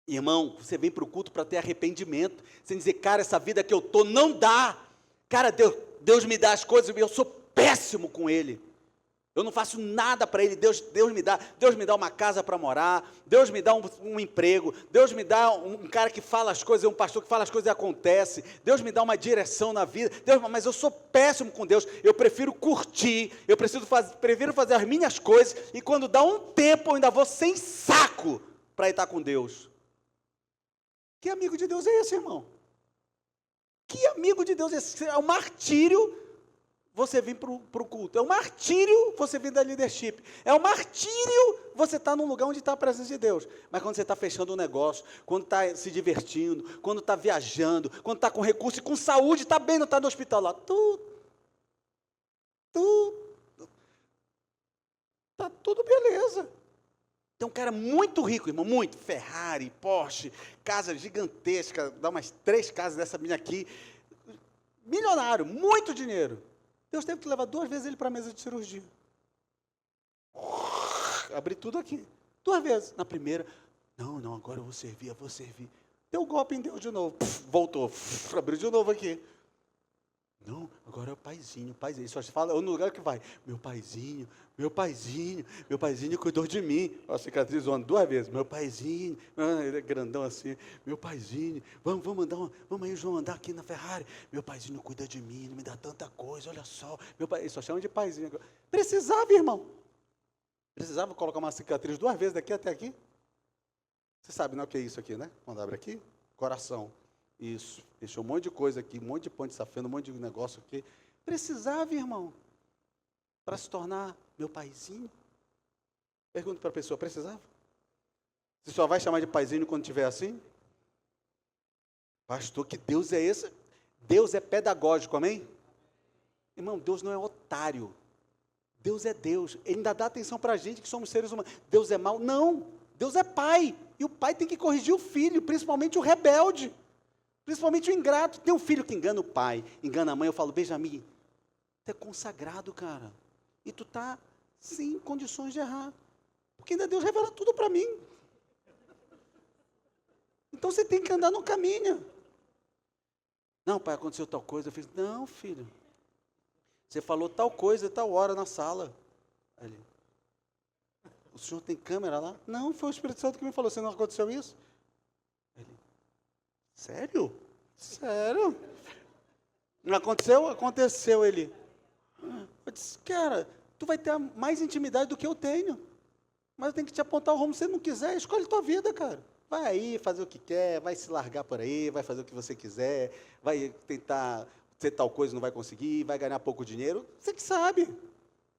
Irmão, você vem para o culto para ter arrependimento, sem dizer, cara, essa vida que eu estou não dá. Cara, Deus me dá as coisas, eu sou péssimo com Ele. Eu não faço nada para Ele, Deus me dá uma casa para morar, Deus me dá um emprego, Deus me dá um cara que fala as coisas, um pastor que fala as coisas e acontece, Deus me dá uma direção na vida, mas eu sou péssimo com Deus, eu prefiro curtir, prefiro fazer as minhas coisas, e quando dá um tempo eu ainda vou sem saco para estar com Deus. Que amigo de Deus é esse, irmão? Que amigo de Deus é esse? É um martírio você vir para o culto. É um martírio você vir da leadership. É um martírio você estar num lugar onde está a presença de Deus. Mas quando você está fechando um negócio, quando está se divertindo, quando está viajando, quando está com recurso e com saúde, está bem, não está no hospital lá. Está tudo beleza. Tem um cara muito rico, irmão, muito. Ferrari, Porsche, casa gigantesca, dá umas 3 casas dessa minha aqui. Milionário, muito dinheiro. Deus teve que levar 2 vezes ele para a mesa de cirurgia. Abri tudo aqui. 2 vezes. Na primeira, não, agora eu vou servir. Deu um golpe em Deus de novo. Voltou. Abriu de novo aqui. Não, agora é o paizinho. Só se fala no lugar que vai. Meu paizinho cuidou de mim. A cicatriz zoando 2 vezes. Meu paizinho, ele é grandão assim. Meu paizinho, vamos aí, João, andar aqui na Ferrari. Meu paizinho cuida de mim, ele me dá tanta coisa, olha só. Meu pai, ele só chama de paizinho agora. Precisava, irmão. Precisava colocar uma cicatriz 2 vezes daqui até aqui. Você sabe, não, o que é isso aqui, né? Quando abre aqui, coração. Isso. Deixou um monte de coisa aqui, um monte de pão de safena, um monte de negócio aqui. Precisava, irmão, para se tornar meu paizinho? Pergunto para a pessoa, precisava? Você só vai chamar de paizinho quando estiver assim? Pastor, que Deus é esse? Deus é pedagógico, amém? Irmão, Deus não é otário. Deus é Deus. Ele ainda dá atenção para a gente que somos seres humanos. Deus é mau? Não. Deus é pai. E o pai tem que corrigir o filho, principalmente o rebelde. Principalmente o ingrato. Tem um filho que engana o pai, engana a mãe. Eu falo, Benjamin, tu é consagrado, cara. E tu está sem condições de errar. Porque ainda Deus revela tudo para mim. Então você tem que andar no caminho. Não, pai, aconteceu tal coisa. Eu fiz, não, filho. Você falou tal coisa, tal hora na sala. Ele, o senhor tem câmera lá? Não, foi o Espírito Santo que me falou. Você não aconteceu isso? Ele, sério? Sério? Não aconteceu? Aconteceu, ele. Eu disse, cara, tu vai ter mais intimidade do que eu tenho. Mas eu tenho que te apontar o rumo. Se você não quiser, escolhe tua vida, cara. Vai aí fazer o que quer, vai se largar por aí, vai fazer o que você quiser, vai tentar ser tal coisa, não vai conseguir, vai ganhar pouco dinheiro. Você que sabe.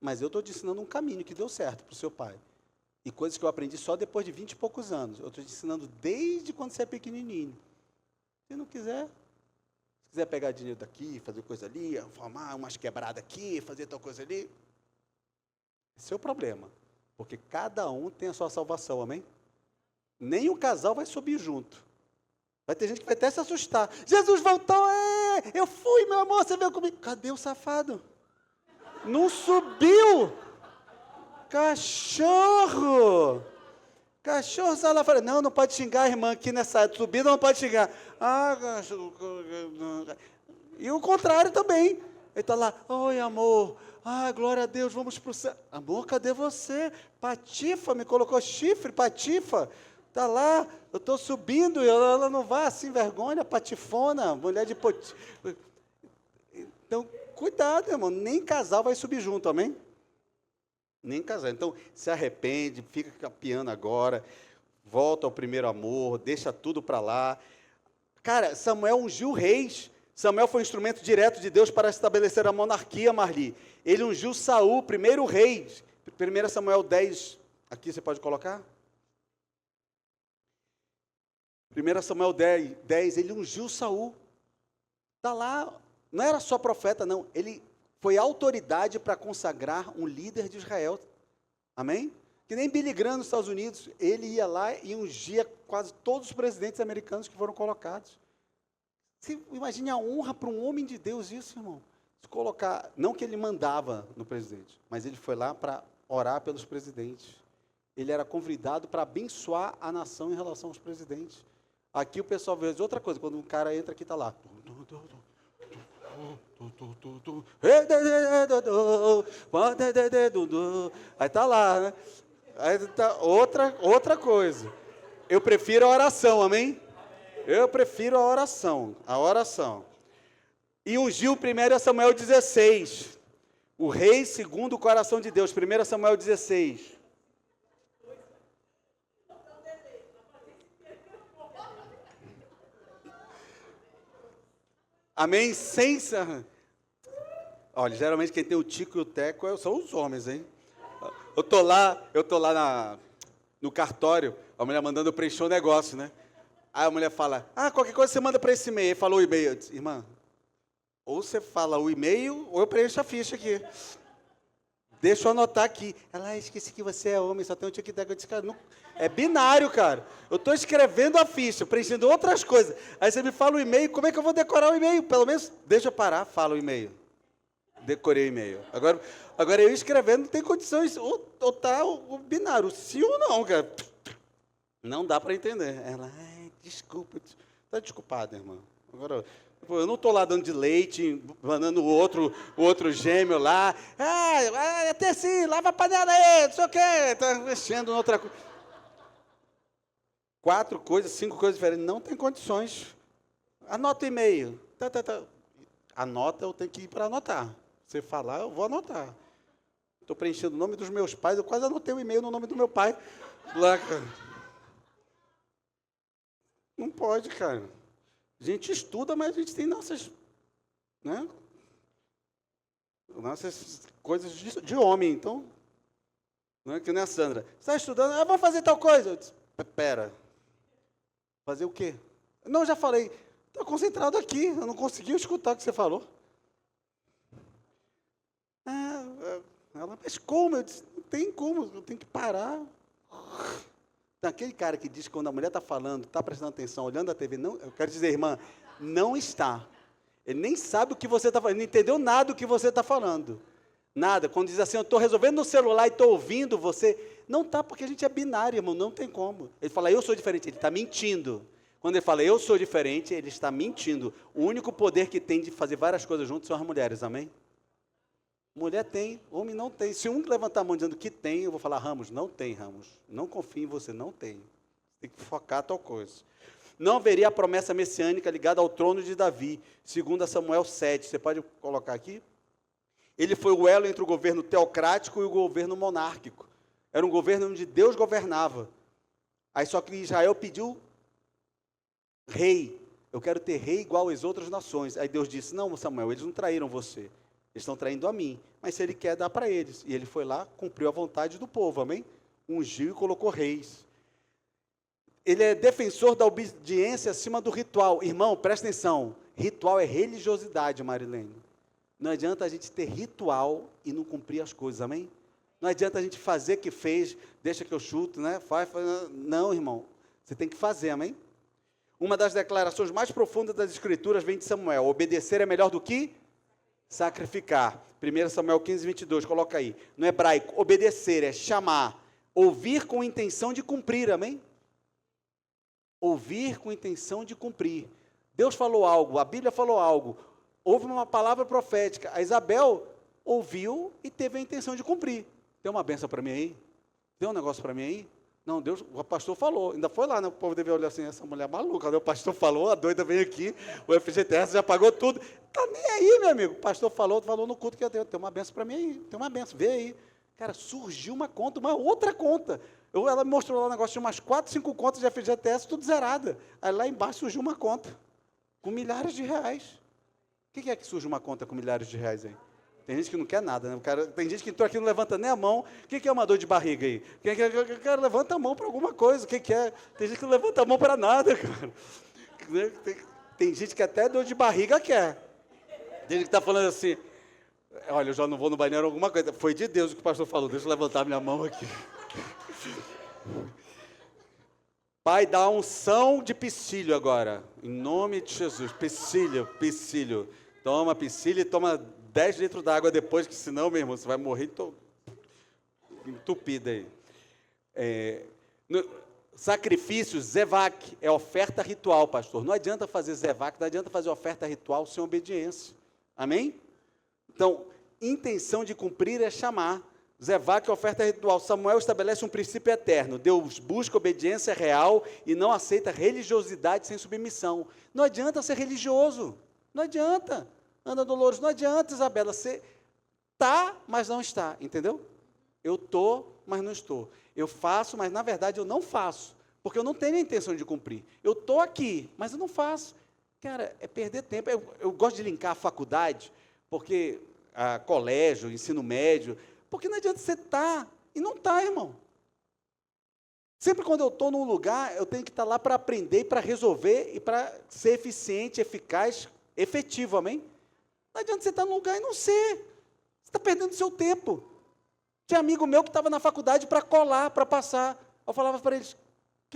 Mas eu estou te ensinando um caminho que deu certo para o seu pai. E coisas que eu aprendi só depois de 20 e poucos anos. Eu estou te ensinando desde quando você é pequenininho. Se não quiser, se quiser pegar dinheiro daqui, fazer coisa ali, formar umas quebradas aqui, fazer tal coisa ali, esse é o problema. Porque cada um tem a sua salvação, amém? Nem o casal vai subir junto. Vai ter gente que vai até se assustar. Jesus voltou, eu fui, meu amor, você veio comigo. Cadê o safado? Não subiu. Cachorro. Cachorro sai lá fora. Não, não pode xingar a irmã aqui nessa subida, não pode xingar. Ah, cachorro. E o contrário também. Ele está lá, oi amor, glória a Deus, vamos para o céu. Amor, cadê você? Patifa, me colocou chifre, patifa. Está lá, eu estou subindo, ela não vai assim, vergonha, patifona, mulher de poti. Então, cuidado, irmão, nem casal vai subir junto, amém? Nem casal. Então, se arrepende, fica capiando agora, volta ao primeiro amor, deixa tudo para lá. Cara, Samuel ungiu reis. Samuel foi um instrumento direto de Deus para estabelecer a monarquia, Marli. Ele ungiu Saul, primeiro rei. 1 Samuel 10, aqui você pode colocar? 1 Samuel 10, ele ungiu Saul. Está lá, não era só profeta, não. Ele foi autoridade para consagrar um líder de Israel. Amém? Que nem Billy Graham nos Estados Unidos, ele ia lá e ungia quase todos os presidentes americanos que foram colocados. Você imagine a honra para um homem de Deus isso, irmão. Se colocar, não que ele mandava no presidente, mas ele foi lá para orar pelos presidentes. Ele era convidado para abençoar a nação em relação aos presidentes. Aqui o pessoal vê outra coisa, quando um cara entra aqui, está lá. Aí está lá, né? Aí tá outra coisa. Eu prefiro a oração, amém? Eu prefiro a oração. E ungiu 1 Samuel 16. O rei segundo o coração de Deus. 1 Samuel 16. Amém? Olha, geralmente quem tem o tico e o teco são os homens, hein? Eu tô lá no cartório, a mulher mandando eu preencher o negócio, né? Aí a mulher fala, qualquer coisa você manda para esse e-mail. Ele falou o e-mail. Eu disse, irmã, ou você fala o e-mail, ou eu preencho a ficha aqui. Deixa eu anotar aqui. Ela, esqueci que você é homem, só tem um tico e teco. Eu disse, cara, não, é binário, cara. Eu estou escrevendo a ficha, preenchendo outras coisas. Aí você me fala o e-mail, como é que eu vou decorar o e-mail? Pelo menos, deixa eu parar, fala o e-mail. Decorei o e-mail. Agora eu escrevendo não tem condições, ou tá o binário, sim ou não, cara. Não dá para entender. Ela, desculpa. Está desculpada, irmã. Agora, eu não estou lá dando de leite, mandando o outro gêmeo lá. Até sim, lava a panela aí, não sei o quê. Está mexendo em outra coisa. 4 coisas, 5 coisas diferentes. Não tem condições. Anota o e-mail. Anota, eu tenho que ir para anotar. Você falar, eu vou anotar. Estou preenchendo o nome dos meus pais, eu quase anotei o e-mail no nome do meu pai. Lá, cara. Não pode, cara. A gente estuda, mas a gente tem nossas, né? Nossas coisas de homem, então. Não é que nem a Sandra. Você está estudando, vou fazer tal coisa. Eu disse, pera. Fazer o quê? Não, já falei. Estou concentrado aqui, eu não consegui escutar o que você falou. Ela, mas como? Eu disse, não tem como, eu tenho que parar. Aquele cara que diz que quando a mulher está falando, está prestando atenção, olhando a TV, não, eu quero dizer, irmã, não está. Ele nem sabe o que você está falando, não entendeu nada do que você está falando. Nada. Quando diz assim, eu estou resolvendo no celular e estou ouvindo você, não está, porque a gente é binário, irmão, não tem como. Ele fala, eu sou diferente, ele está mentindo. Quando ele fala, eu sou diferente, ele está mentindo. O único poder que tem de fazer várias coisas juntos são as mulheres, amém? Mulher tem, homem não tem. Se um levantar a mão dizendo que tem, eu vou falar, Ramos, não tem, Ramos. Não confio em você, não tem. Tem que focar tal coisa. Não haveria a promessa messiânica ligada ao trono de Davi, segundo Samuel 7. Você pode colocar aqui? Ele foi o elo entre o governo teocrático e o governo monárquico. Era um governo onde Deus governava. Aí só que Israel pediu rei. Eu quero ter rei igual às outras nações. Aí Deus disse, não, Samuel, eles não traíram você. Eles estão traindo a mim, mas se ele quer, dá para eles. E ele foi lá, cumpriu a vontade do povo, amém? Ungiu e colocou reis. Ele é defensor da obediência acima do ritual. Irmão, presta atenção, ritual é religiosidade, Marilene. Não adianta a gente ter ritual e não cumprir as coisas, amém? Não adianta a gente fazer que fez, deixa que eu chuto, né? Faz. Não, irmão, você tem que fazer, amém? Uma das declarações mais profundas das Escrituras vem de Samuel, obedecer é melhor do que sacrificar. 1 Samuel 15, 22, coloca aí. No hebraico, obedecer é chamar, ouvir com intenção de cumprir, amém? Ouvir com intenção de cumprir. Deus falou algo, a Bíblia falou algo, houve uma palavra profética, a Isabel ouviu e teve a intenção de cumprir. Tem uma benção para mim aí? Tem um negócio para mim aí? Não, Deus, o pastor falou, ainda foi lá, né? O povo devia olhar assim, essa mulher maluca, né? O pastor falou, a doida veio aqui, o FGTS já pagou tudo, tá nem aí, meu amigo, o pastor falou no culto que tem uma benção para mim aí, tem uma benção, vê aí. Cara, surgiu uma conta, uma outra conta, ela me mostrou lá um negócio de umas 4, 5 contas de FGTS, tudo zerada, aí lá embaixo surgiu uma conta, com milhares de reais. O que é que surge uma conta com milhares de reais aí? Tem gente que não quer nada, né? Tem gente que entrou aqui e não levanta nem a mão. O que é uma dor de barriga aí? O cara levanta a mão para alguma coisa. O que é? Tem gente que não levanta a mão para nada, cara. Tem gente que até dor de barriga quer. Tem gente que está falando assim, olha, eu já não vou no banheiro alguma coisa. Foi de Deus o que o pastor falou, deixa eu levantar minha mão aqui. Pai, dá unção de piscílio agora, em nome de Jesus. Piscílio. Toma piscílio e toma 10 litros d'água depois, que senão, meu irmão, você vai morrer entupido aí. Sacrifício, zevac, é oferta ritual, pastor. Não adianta fazer zevac, não adianta fazer oferta ritual sem obediência. Amém? Então, intenção de cumprir é chamar. Zevac é oferta ritual. Samuel estabelece um princípio eterno. Deus busca obediência real e não aceita religiosidade sem submissão. Não adianta ser religioso. Não adianta. Ana Dolores, não adianta, Isabela, você está, mas não está, entendeu? Eu estou, mas não estou. Eu faço, mas na verdade eu não faço, porque eu não tenho a intenção de cumprir. Eu estou aqui, mas eu não faço. Cara, é perder tempo. Eu gosto de linkar a faculdade, porque colégio, ensino médio, porque não adianta você estar e não estar, irmão. Sempre quando eu estou num lugar, eu tenho que estar lá para aprender, para resolver e para ser eficiente, eficaz, efetivo, amém? Não adianta você estar num lugar e não ser. Você está perdendo seu tempo. Tinha amigo meu que estava na faculdade para colar, para passar. Eu falava para eles,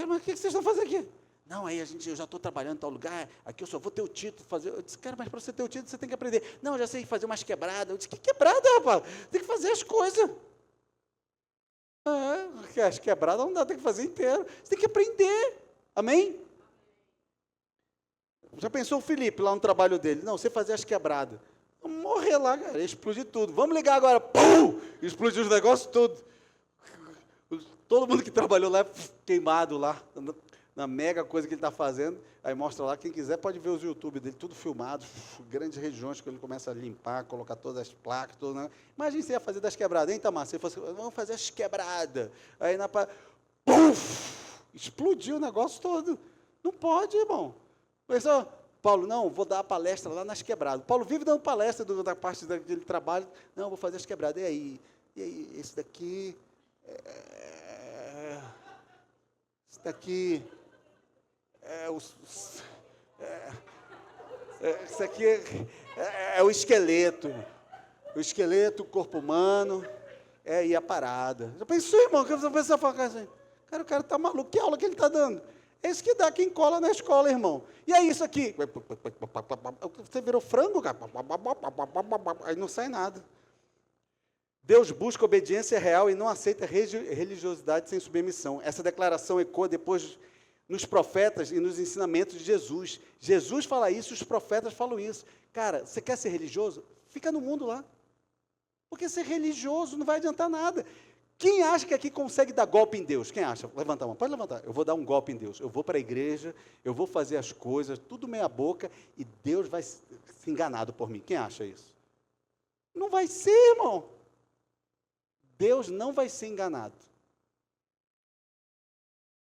mas o que vocês estão fazendo aqui? Não, aí eu já estou trabalhando em tal lugar, aqui eu só vou ter o título. Eu disse, cara, mas para você ter o título, você tem que aprender. Não, eu já sei fazer umas quebradas. Eu disse, que quebrada, rapaz? Tem que fazer as coisas. As quebradas não dá, tem que fazer inteiro. Você tem que aprender. Amém? Já pensou o Felipe lá no trabalho dele? Não, você fazer as quebradas. Vamos morrer lá, cara, explodir tudo. Vamos ligar agora. Pum! Explodiu os negócios tudo. Todo mundo que trabalhou lá, queimado lá, na mega coisa que ele está fazendo. Aí mostra lá, quem quiser pode ver os YouTube dele, tudo filmado, grandes regiões que ele começa a limpar, colocar todas as placas, tudo, né? Imagina você ia fazer das quebradas, hein, Tamar? Você fosse, vamos fazer as quebradas. Aí pum! Explodiu o negócio todo. Não pode, irmão. Pessoal, Paulo, não, vou dar a palestra lá nas quebradas. Paulo vive dando palestra da parte daquele trabalho. Não, vou fazer as quebradas. E aí? Esse daqui... esse daqui... Isso aqui é o esqueleto. O esqueleto, o corpo humano, e a parada. Já pensou, irmão? Que você pensa assim, cara, o cara está maluco. Que aula que ele está dando? É isso que dá quem cola na escola, irmão. E é isso aqui. Você virou frango, cara. Aí não sai nada. Deus busca obediência real e não aceita religiosidade sem submissão. Essa declaração ecoa depois nos profetas e nos ensinamentos de Jesus. Jesus fala isso, os profetas falam isso. Cara, você quer ser religioso? Fica no mundo lá. Porque ser religioso não vai adiantar nada. Quem acha que aqui consegue dar golpe em Deus? Quem acha? Levanta a mão, pode levantar. Eu vou dar um golpe em Deus. Eu vou para a igreja, eu vou fazer as coisas, tudo meia boca, e Deus vai ser enganado por mim. Quem acha isso? Não vai ser, irmão. Deus não vai ser enganado.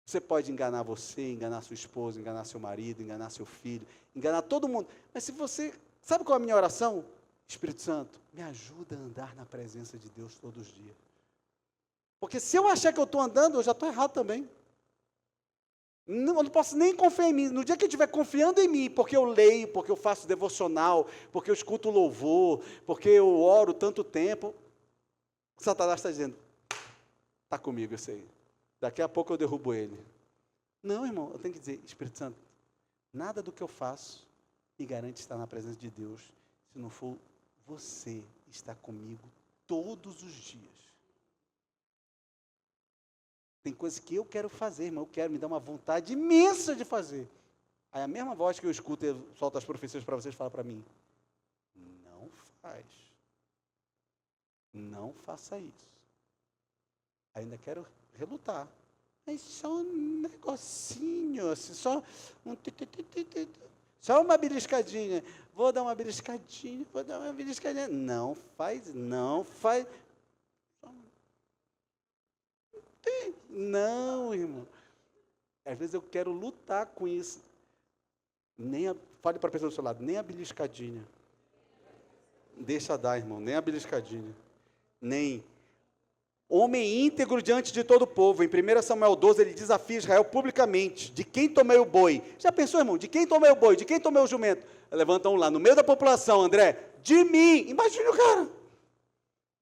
Você pode enganar você, enganar sua esposa, enganar seu marido, enganar seu filho, enganar todo mundo. Mas se você... Sabe qual é a minha oração? Espírito Santo, me ajuda a andar na presença de Deus todos os dias. Porque se eu achar que eu estou andando, eu já estou errado também. Não, eu não posso nem confiar em mim. No dia que eu estiver confiando em mim, porque eu leio, porque eu faço devocional, porque eu escuto louvor, porque eu oro tanto tempo, Satanás está dizendo, está comigo isso aí. Daqui a pouco eu derrubo ele. Não, irmão, eu tenho que dizer, Espírito Santo, nada do que eu faço me garante estar na presença de Deus, se não for você estar comigo todos os dias. Tem coisas que eu quero fazer, irmão, me dá uma vontade imensa de fazer. Aí a mesma voz que eu escuto e solto as profecias para vocês, fala para mim, não faz. Não faça isso. Ainda quero relutar. Mas só um negocinho, assim, só uma beliscadinha. Vou dar uma beliscadinha. Não faz. Não, irmão. Às vezes eu quero lutar com isso. Fale para a pessoa do seu lado, nem a beliscadinha. Deixa dar, irmão, nem a beliscadinha. Nem. Homem íntegro diante de todo o povo. Em 1 Samuel 12, ele desafia Israel publicamente. De quem tomei o boi? Já pensou, irmão? De quem tomei o boi? De quem tomei o jumento? Levanta um lá, no meio da população, André. De mim. Imagina o cara.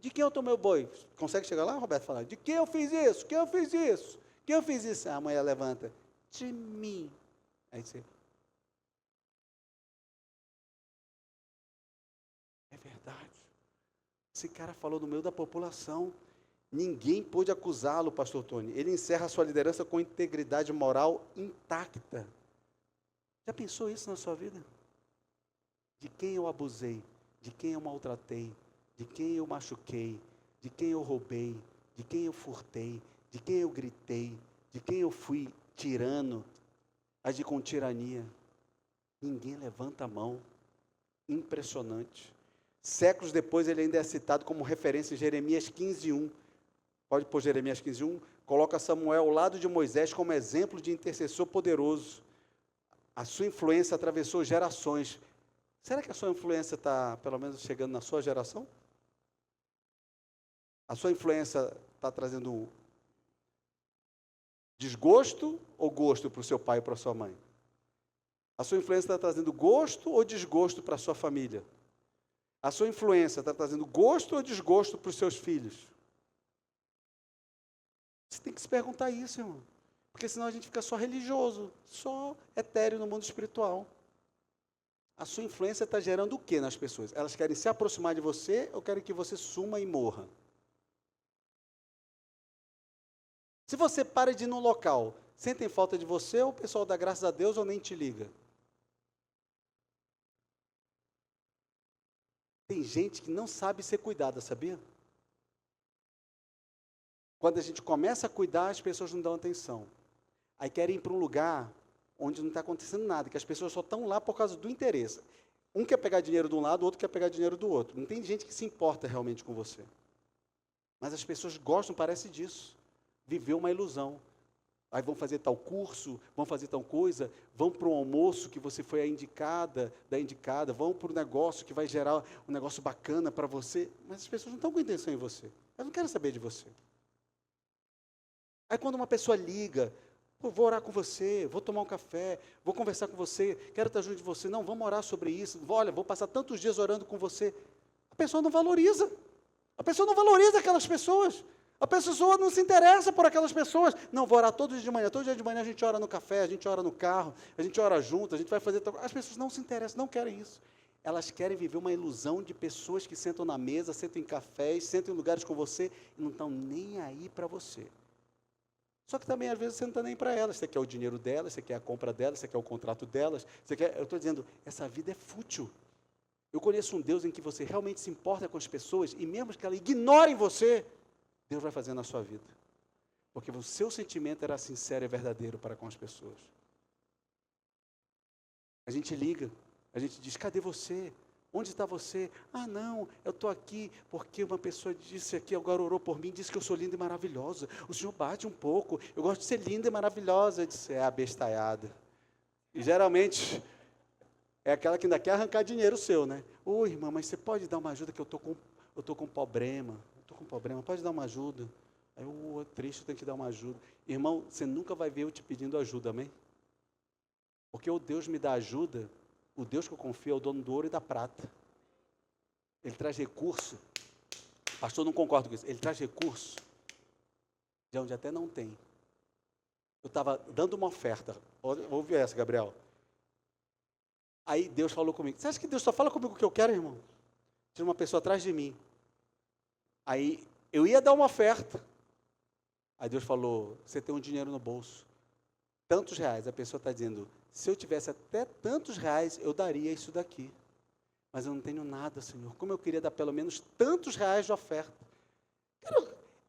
De quem eu tomei o boi? Consegue chegar lá, Roberto? Falar. De quem eu fiz isso? Quem eu fiz isso? Quem eu fiz isso? A mulher levanta. De mim. Aí você... É verdade. Esse cara falou no meio da população. Ninguém pôde acusá-lo, pastor Tony. Ele encerra a sua liderança com integridade moral intacta. Já pensou isso na sua vida? De quem eu abusei? De quem eu maltratei? De quem eu machuquei? De quem eu roubei? De quem eu furtei? De quem eu gritei? De quem eu fui tirano? Agi com tirania? Ninguém levanta a mão. Impressionante. Séculos depois ele ainda é citado como referência em Jeremias 15:1. Pode pôr Jeremias 15:1, coloca Samuel ao lado de Moisés como exemplo de intercessor poderoso. A sua influência atravessou gerações. Será que a sua influência está, pelo menos, chegando na sua geração? A sua influência está trazendo desgosto ou gosto para o seu pai e para a sua mãe? A sua influência está trazendo gosto ou desgosto para a sua família? A sua influência está trazendo gosto ou desgosto para os seus filhos? Você tem que se perguntar isso, irmão. Porque senão a gente fica só religioso, só etéreo no mundo espiritual. A sua influência está gerando o que nas pessoas? Elas querem se aproximar de você ou querem que você suma e morra? Se você para de ir num local, sentem falta de você ou o pessoal dá graças a Deus ou nem te liga? Tem gente que não sabe ser cuidada, sabia? Quando a gente começa a cuidar, as pessoas não dão atenção. Aí querem ir para um lugar onde não está acontecendo nada, que as pessoas só estão lá por causa do interesse. Um quer pegar dinheiro de um lado, o outro quer pegar dinheiro do outro. Não tem gente que se importa realmente com você. Mas as pessoas gostam, parece disso. Viver uma ilusão. Aí vão fazer tal curso, vão fazer tal coisa, vão para um almoço que você foi da indicada, vão para um negócio que vai gerar um negócio bacana para você, mas as pessoas não estão com intenção em você, elas não querem saber de você. Aí quando uma pessoa liga, pô, vou orar com você, vou tomar um café, vou conversar com você, quero estar junto de você, não, vamos orar sobre isso, olha, vou passar tantos dias orando com você. A pessoa não valoriza aquelas pessoas. A pessoa não se interessa por aquelas pessoas. Não, vou orar todos os dias de manhã. Todo dia de manhã a gente ora no café, a gente ora no carro, a gente ora junto, a gente vai fazer... As pessoas não se interessam, não querem isso. Elas querem viver uma ilusão de pessoas que sentam na mesa, sentam em cafés, sentam em lugares com você e não estão nem aí para você. Só que também, às vezes, você não está nem para elas. Você quer o dinheiro delas, você quer a compra delas, você quer o contrato delas. Eu estou dizendo, essa vida é fútil. Eu conheço um Deus em que você realmente se importa com as pessoas e mesmo que elas ignorem você, Deus vai fazer na sua vida. Porque o seu sentimento era sincero e verdadeiro para com as pessoas. A gente liga, a gente diz, cadê você? Onde está você? Ah, não, eu estou aqui porque uma pessoa disse aqui, agora orou por mim, disse que eu sou linda e maravilhosa. O senhor bate um pouco, eu gosto de ser linda e maravilhosa. Eu disse, é abestalhada. E geralmente é aquela que ainda quer arrancar dinheiro seu, né? Ô, irmã, mas você pode dar uma ajuda que eu estou com problema. Pode dar uma ajuda. Aí eu, triste, eu tenho que dar uma ajuda. Irmão, você nunca vai ver eu te pedindo ajuda, amém? Porque o Deus me dá ajuda, o Deus que eu confio é o dono do ouro e da prata. Ele traz recurso. Pastor, não concordo com isso. Ele traz recurso de onde até não tem. Eu estava dando uma oferta. Ouve essa, Gabriel. Aí Deus falou comigo. Você acha que Deus só fala comigo o que eu quero, irmão? Tinha uma pessoa atrás de mim. Aí eu ia dar uma oferta. Aí Deus falou, você tem um dinheiro no bolso. Tantos reais. A pessoa está dizendo, se eu tivesse até tantos reais, eu daria isso daqui. Mas eu não tenho nada, Senhor. Como eu queria dar pelo menos tantos reais de oferta.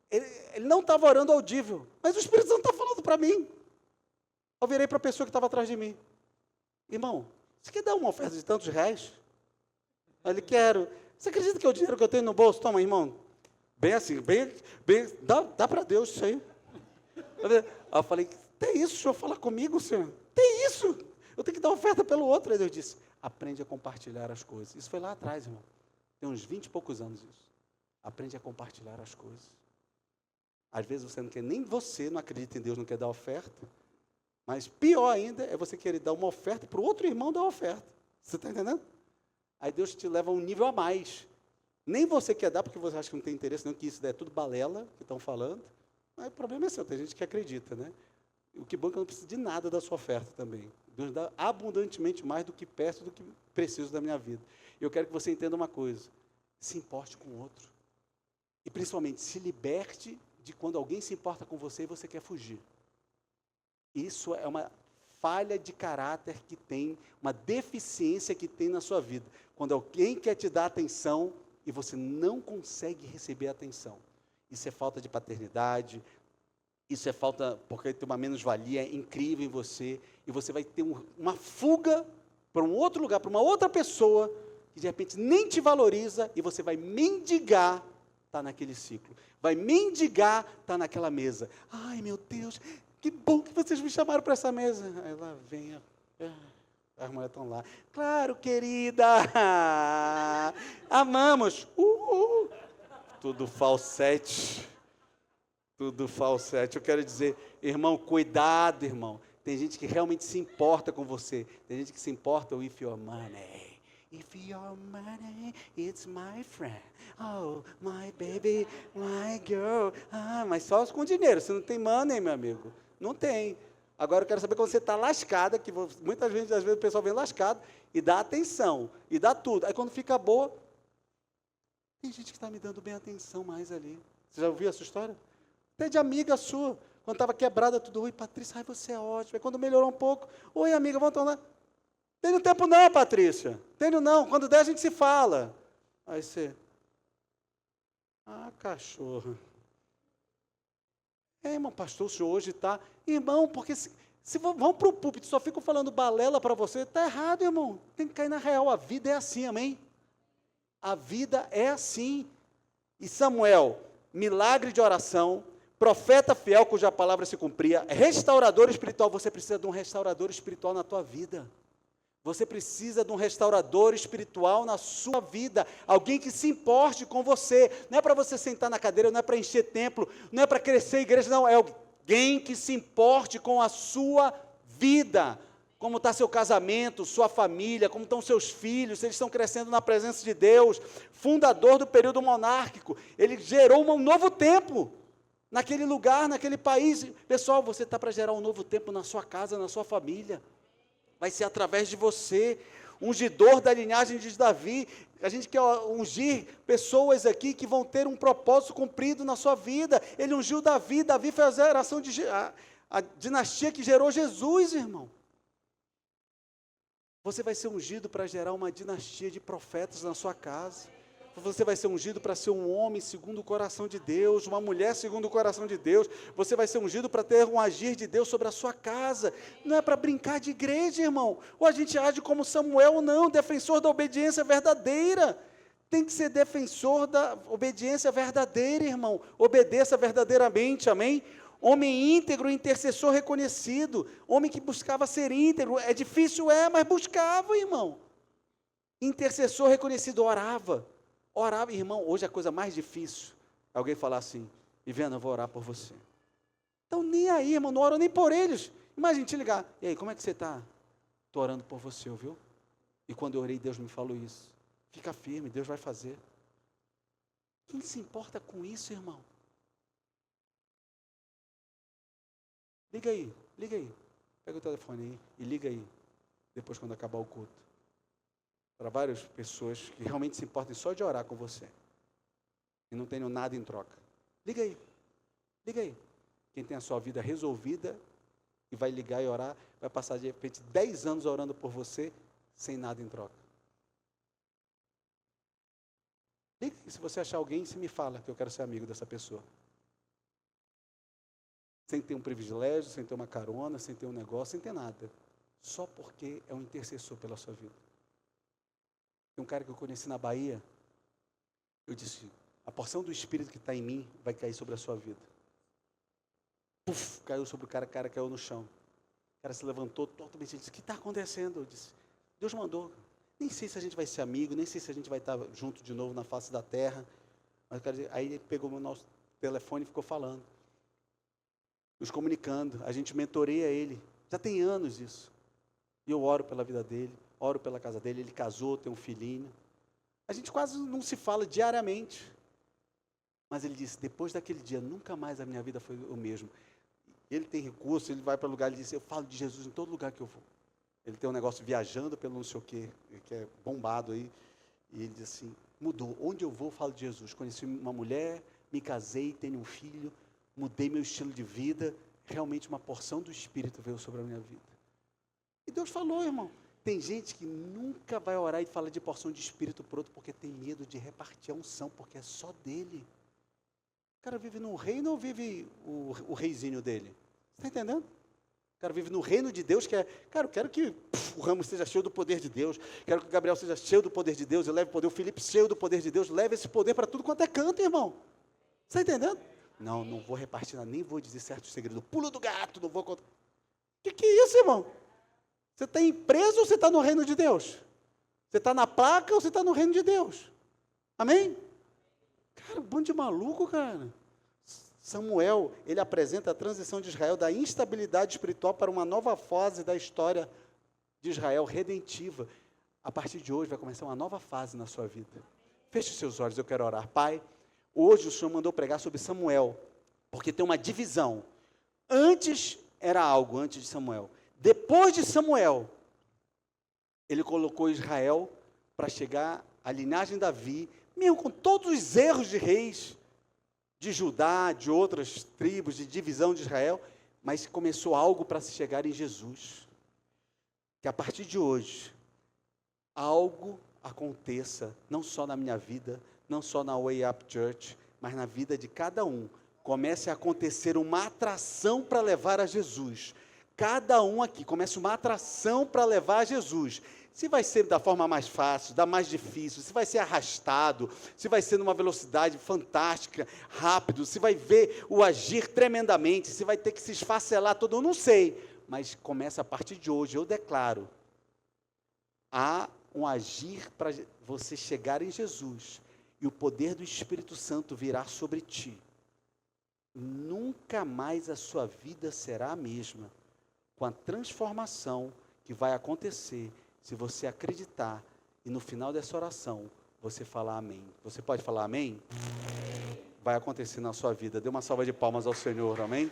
Ele não estava orando audível, mas o Espírito Santo está falando para mim. Eu virei para a pessoa que estava atrás de mim. Irmão, você quer dar uma oferta de tantos reais? Ele, quero. Você acredita que é o dinheiro que eu tenho no bolso? Toma, irmão. Bem assim, bem dá para Deus isso aí. Aí eu falei, tem isso, o senhor falar comigo, senhor? Tem isso. Eu tenho que dar oferta pelo outro. Aí Deus disse, aprende a compartilhar as coisas. Isso foi lá atrás, irmão. Tem uns 20 e poucos anos isso. Aprende a compartilhar as coisas. Às vezes você não quer, nem você não acredita em Deus, não quer dar oferta. Mas pior ainda é você querer dar uma oferta para o outro irmão dar oferta. Você está entendendo? Aí Deus te leva a um nível a mais. Nem você quer dar, porque você acha que não tem interesse, não, que isso é tudo balela que estão falando. Mas o problema é seu, tem gente que acredita, né? O que bom é que eu não preciso de nada da sua oferta também. Deus dá abundantemente mais do que peço, do que preciso da minha vida. Eu quero que você entenda uma coisa. Se importe com o outro. E principalmente, se liberte de quando alguém se importa com você e você quer fugir. Isso é uma falha de caráter que tem, uma deficiência que tem na sua vida. Quando alguém quer te dar atenção e você não consegue receber atenção. Isso é falta de paternidade, isso é falta, porque tem uma menos-valia incrível em você, e você vai ter uma fuga para um outro lugar, para uma outra pessoa, que de repente nem te valoriza, e você vai mendigar, estar naquele ciclo. Vai mendigar, estar naquela mesa. Ai, meu Deus, que bom que vocês me chamaram para essa mesa. Aí lá vem, as mulheres estão lá. Claro, querida, amamos. Tudo falsete. Tudo falsete. Eu quero dizer, irmão, cuidado, irmão. Tem gente que realmente se importa com você. Tem gente que se importa with your money. If your money, it's my friend. Oh, my baby, my girl. Ah, mas só com dinheiro. Você não tem money, meu amigo. Não tem. Agora eu quero saber quando você está lascada, que muitas vezes, às vezes o pessoal vem lascado e dá atenção, e dá tudo. Aí quando fica boa, tem gente que está me dando bem atenção mais ali. Você já ouviu essa história? Até de amiga sua, quando estava quebrada tudo. Oi, Patrícia, ai, você é ótima. Aí quando melhorou um pouco, oi, amiga, vamos tomar. Tenho tempo não, Patrícia. Tenho não. Quando der, a gente se fala. Aí você... Ah, cachorra. Irmão, pastor, o senhor hoje está... Irmão, porque se vão para o púlpito e só ficam falando balela para você, está errado, irmão. Tem que cair na real. A vida é assim, amém? A vida é assim. E Samuel, milagre de oração, profeta fiel cuja palavra se cumpria, restaurador espiritual. Você precisa de um restaurador espiritual na tua vida. Você precisa de um restaurador espiritual na sua vida, alguém que se importe com você. Não é para você sentar na cadeira, não é para encher templo, não é para crescer igreja, não, é alguém que se importe com a sua vida. Como está seu casamento, sua família, como estão seus filhos, se eles estão crescendo na presença de Deus. Fundador do período monárquico, ele gerou um novo tempo naquele lugar, naquele país. Pessoal, você está para gerar um novo tempo na sua casa, na sua família. Vai ser através de você, ungidor da linhagem de Davi. A gente quer ungir pessoas aqui que vão ter um propósito cumprido na sua vida. Ele ungiu Davi, Davi foi a geração a dinastia que gerou Jesus, irmão. Você vai ser ungido para gerar uma dinastia de profetas na sua casa. Você vai ser ungido para ser um homem segundo o coração de Deus, uma mulher segundo o coração de Deus. Você vai ser ungido para ter um agir de Deus sobre a sua casa. Não é para brincar de igreja, irmão. Ou a gente age como Samuel, não, defensor da obediência verdadeira. Tem que ser defensor da obediência verdadeira, irmão. Obedeça verdadeiramente, amém? Homem íntegro, intercessor reconhecido. Homem que buscava ser íntegro. É difícil, mas buscava, irmão. Intercessor reconhecido, orava, irmão. Hoje é a coisa mais difícil alguém falar assim: Viviana, eu vou orar por você. Então nem aí, irmão, não oro nem por eles. Imagina te ligar: e aí, como é que você está? Estou orando por você, ouviu? E quando eu orei, Deus me falou isso. Fica firme, Deus vai fazer. Quem se importa com isso, irmão? Liga aí. Pega o telefone aí e liga aí, depois quando acabar o culto. Para várias pessoas que realmente se importam só de orar com você. E não tenham nada em troca. Liga aí. Quem tem a sua vida resolvida e vai ligar e orar, vai passar de repente 10 anos orando por você, sem nada em troca. Liga aí, se você achar alguém, você me fala que eu quero ser amigo dessa pessoa. Sem ter um privilégio, sem ter uma carona, sem ter um negócio, sem ter nada. Só porque é um intercessor pela sua vida. Tem um cara que eu conheci na Bahia, eu disse: a porção do Espírito que está em mim vai cair sobre a sua vida. Puf, caiu sobre o cara caiu no chão. O cara se levantou totalmente, disse: o que está acontecendo? Eu disse: Deus mandou. Nem sei se a gente vai ser amigo, nem sei se a gente vai estar junto de novo na face da terra. Mas aí ele pegou o nosso telefone e ficou falando. Nos comunicando, a gente mentoreia ele, já tem anos isso, e eu oro pela vida dele, oro pela casa dele, ele casou, tem um filhinho, a gente quase não se fala diariamente, mas ele disse: depois daquele dia, nunca mais a minha vida foi o mesmo. Ele tem recurso, ele vai para lugar, ele diz: eu falo de Jesus em todo lugar que eu vou. Ele tem um negócio viajando pelo não sei o quê, que é bombado aí, e ele diz assim: mudou, onde eu vou eu falo de Jesus. Conheci uma mulher, me casei, tenho um filho, mudei meu estilo de vida, realmente uma porção do Espírito veio sobre a minha vida. E Deus falou, irmão. Tem gente que nunca vai orar e fala de porção de Espírito para outro, porque tem medo de repartir a unção, porque é só dele. O cara vive no reino ou vive o reizinho dele? Você está entendendo? O cara vive no reino de Deus, que é, cara, eu quero que o Ramos seja cheio do poder de Deus, quero que o Gabriel seja cheio do poder de Deus, eu leve o poder, o Felipe cheio do poder de Deus, leve esse poder para tudo quanto é canto, irmão. Você está entendendo? Não vou repartir, nem vou dizer certo segredo. Pulo do gato, não vou contar. O que é isso, irmão? Você está preso ou você está no reino de Deus? Você está na placa ou você está no reino de Deus? Amém? Cara, um bando de maluco, cara. Samuel, ele apresenta a transição de Israel da instabilidade espiritual para uma nova fase da história de Israel redentiva. A partir de hoje vai começar uma nova fase na sua vida. Feche os seus olhos, eu quero orar. Pai, hoje o Senhor mandou pregar sobre Samuel, porque tem uma divisão. Antes era algo, antes de Samuel. Depois de Samuel, ele colocou Israel para chegar à linhagem de Davi, mesmo com todos os erros de reis, de Judá, de outras tribos, de divisão de Israel, mas começou algo para se chegar em Jesus. Que a partir de hoje, algo aconteça, não só na minha vida, não só na Way Up Church, mas na vida de cada um. Comece a acontecer uma atração para levar a Jesus. Cada um aqui comece uma atração para levar a Jesus. Se vai ser da forma mais fácil, da mais difícil, se vai ser arrastado, se vai ser numa velocidade fantástica, rápido, se vai ver o agir tremendamente, se vai ter que se esfacelar todo, eu não sei. Mas começa a partir de hoje, eu declaro, há um agir para você chegar em Jesus, e o poder do Espírito Santo virá sobre ti. Nunca mais a sua vida será a mesma, com a transformação que vai acontecer, se você acreditar, e no final dessa oração, você falar amém. Você pode falar amém? Vai acontecer na sua vida. Dê uma salva de palmas ao Senhor, amém?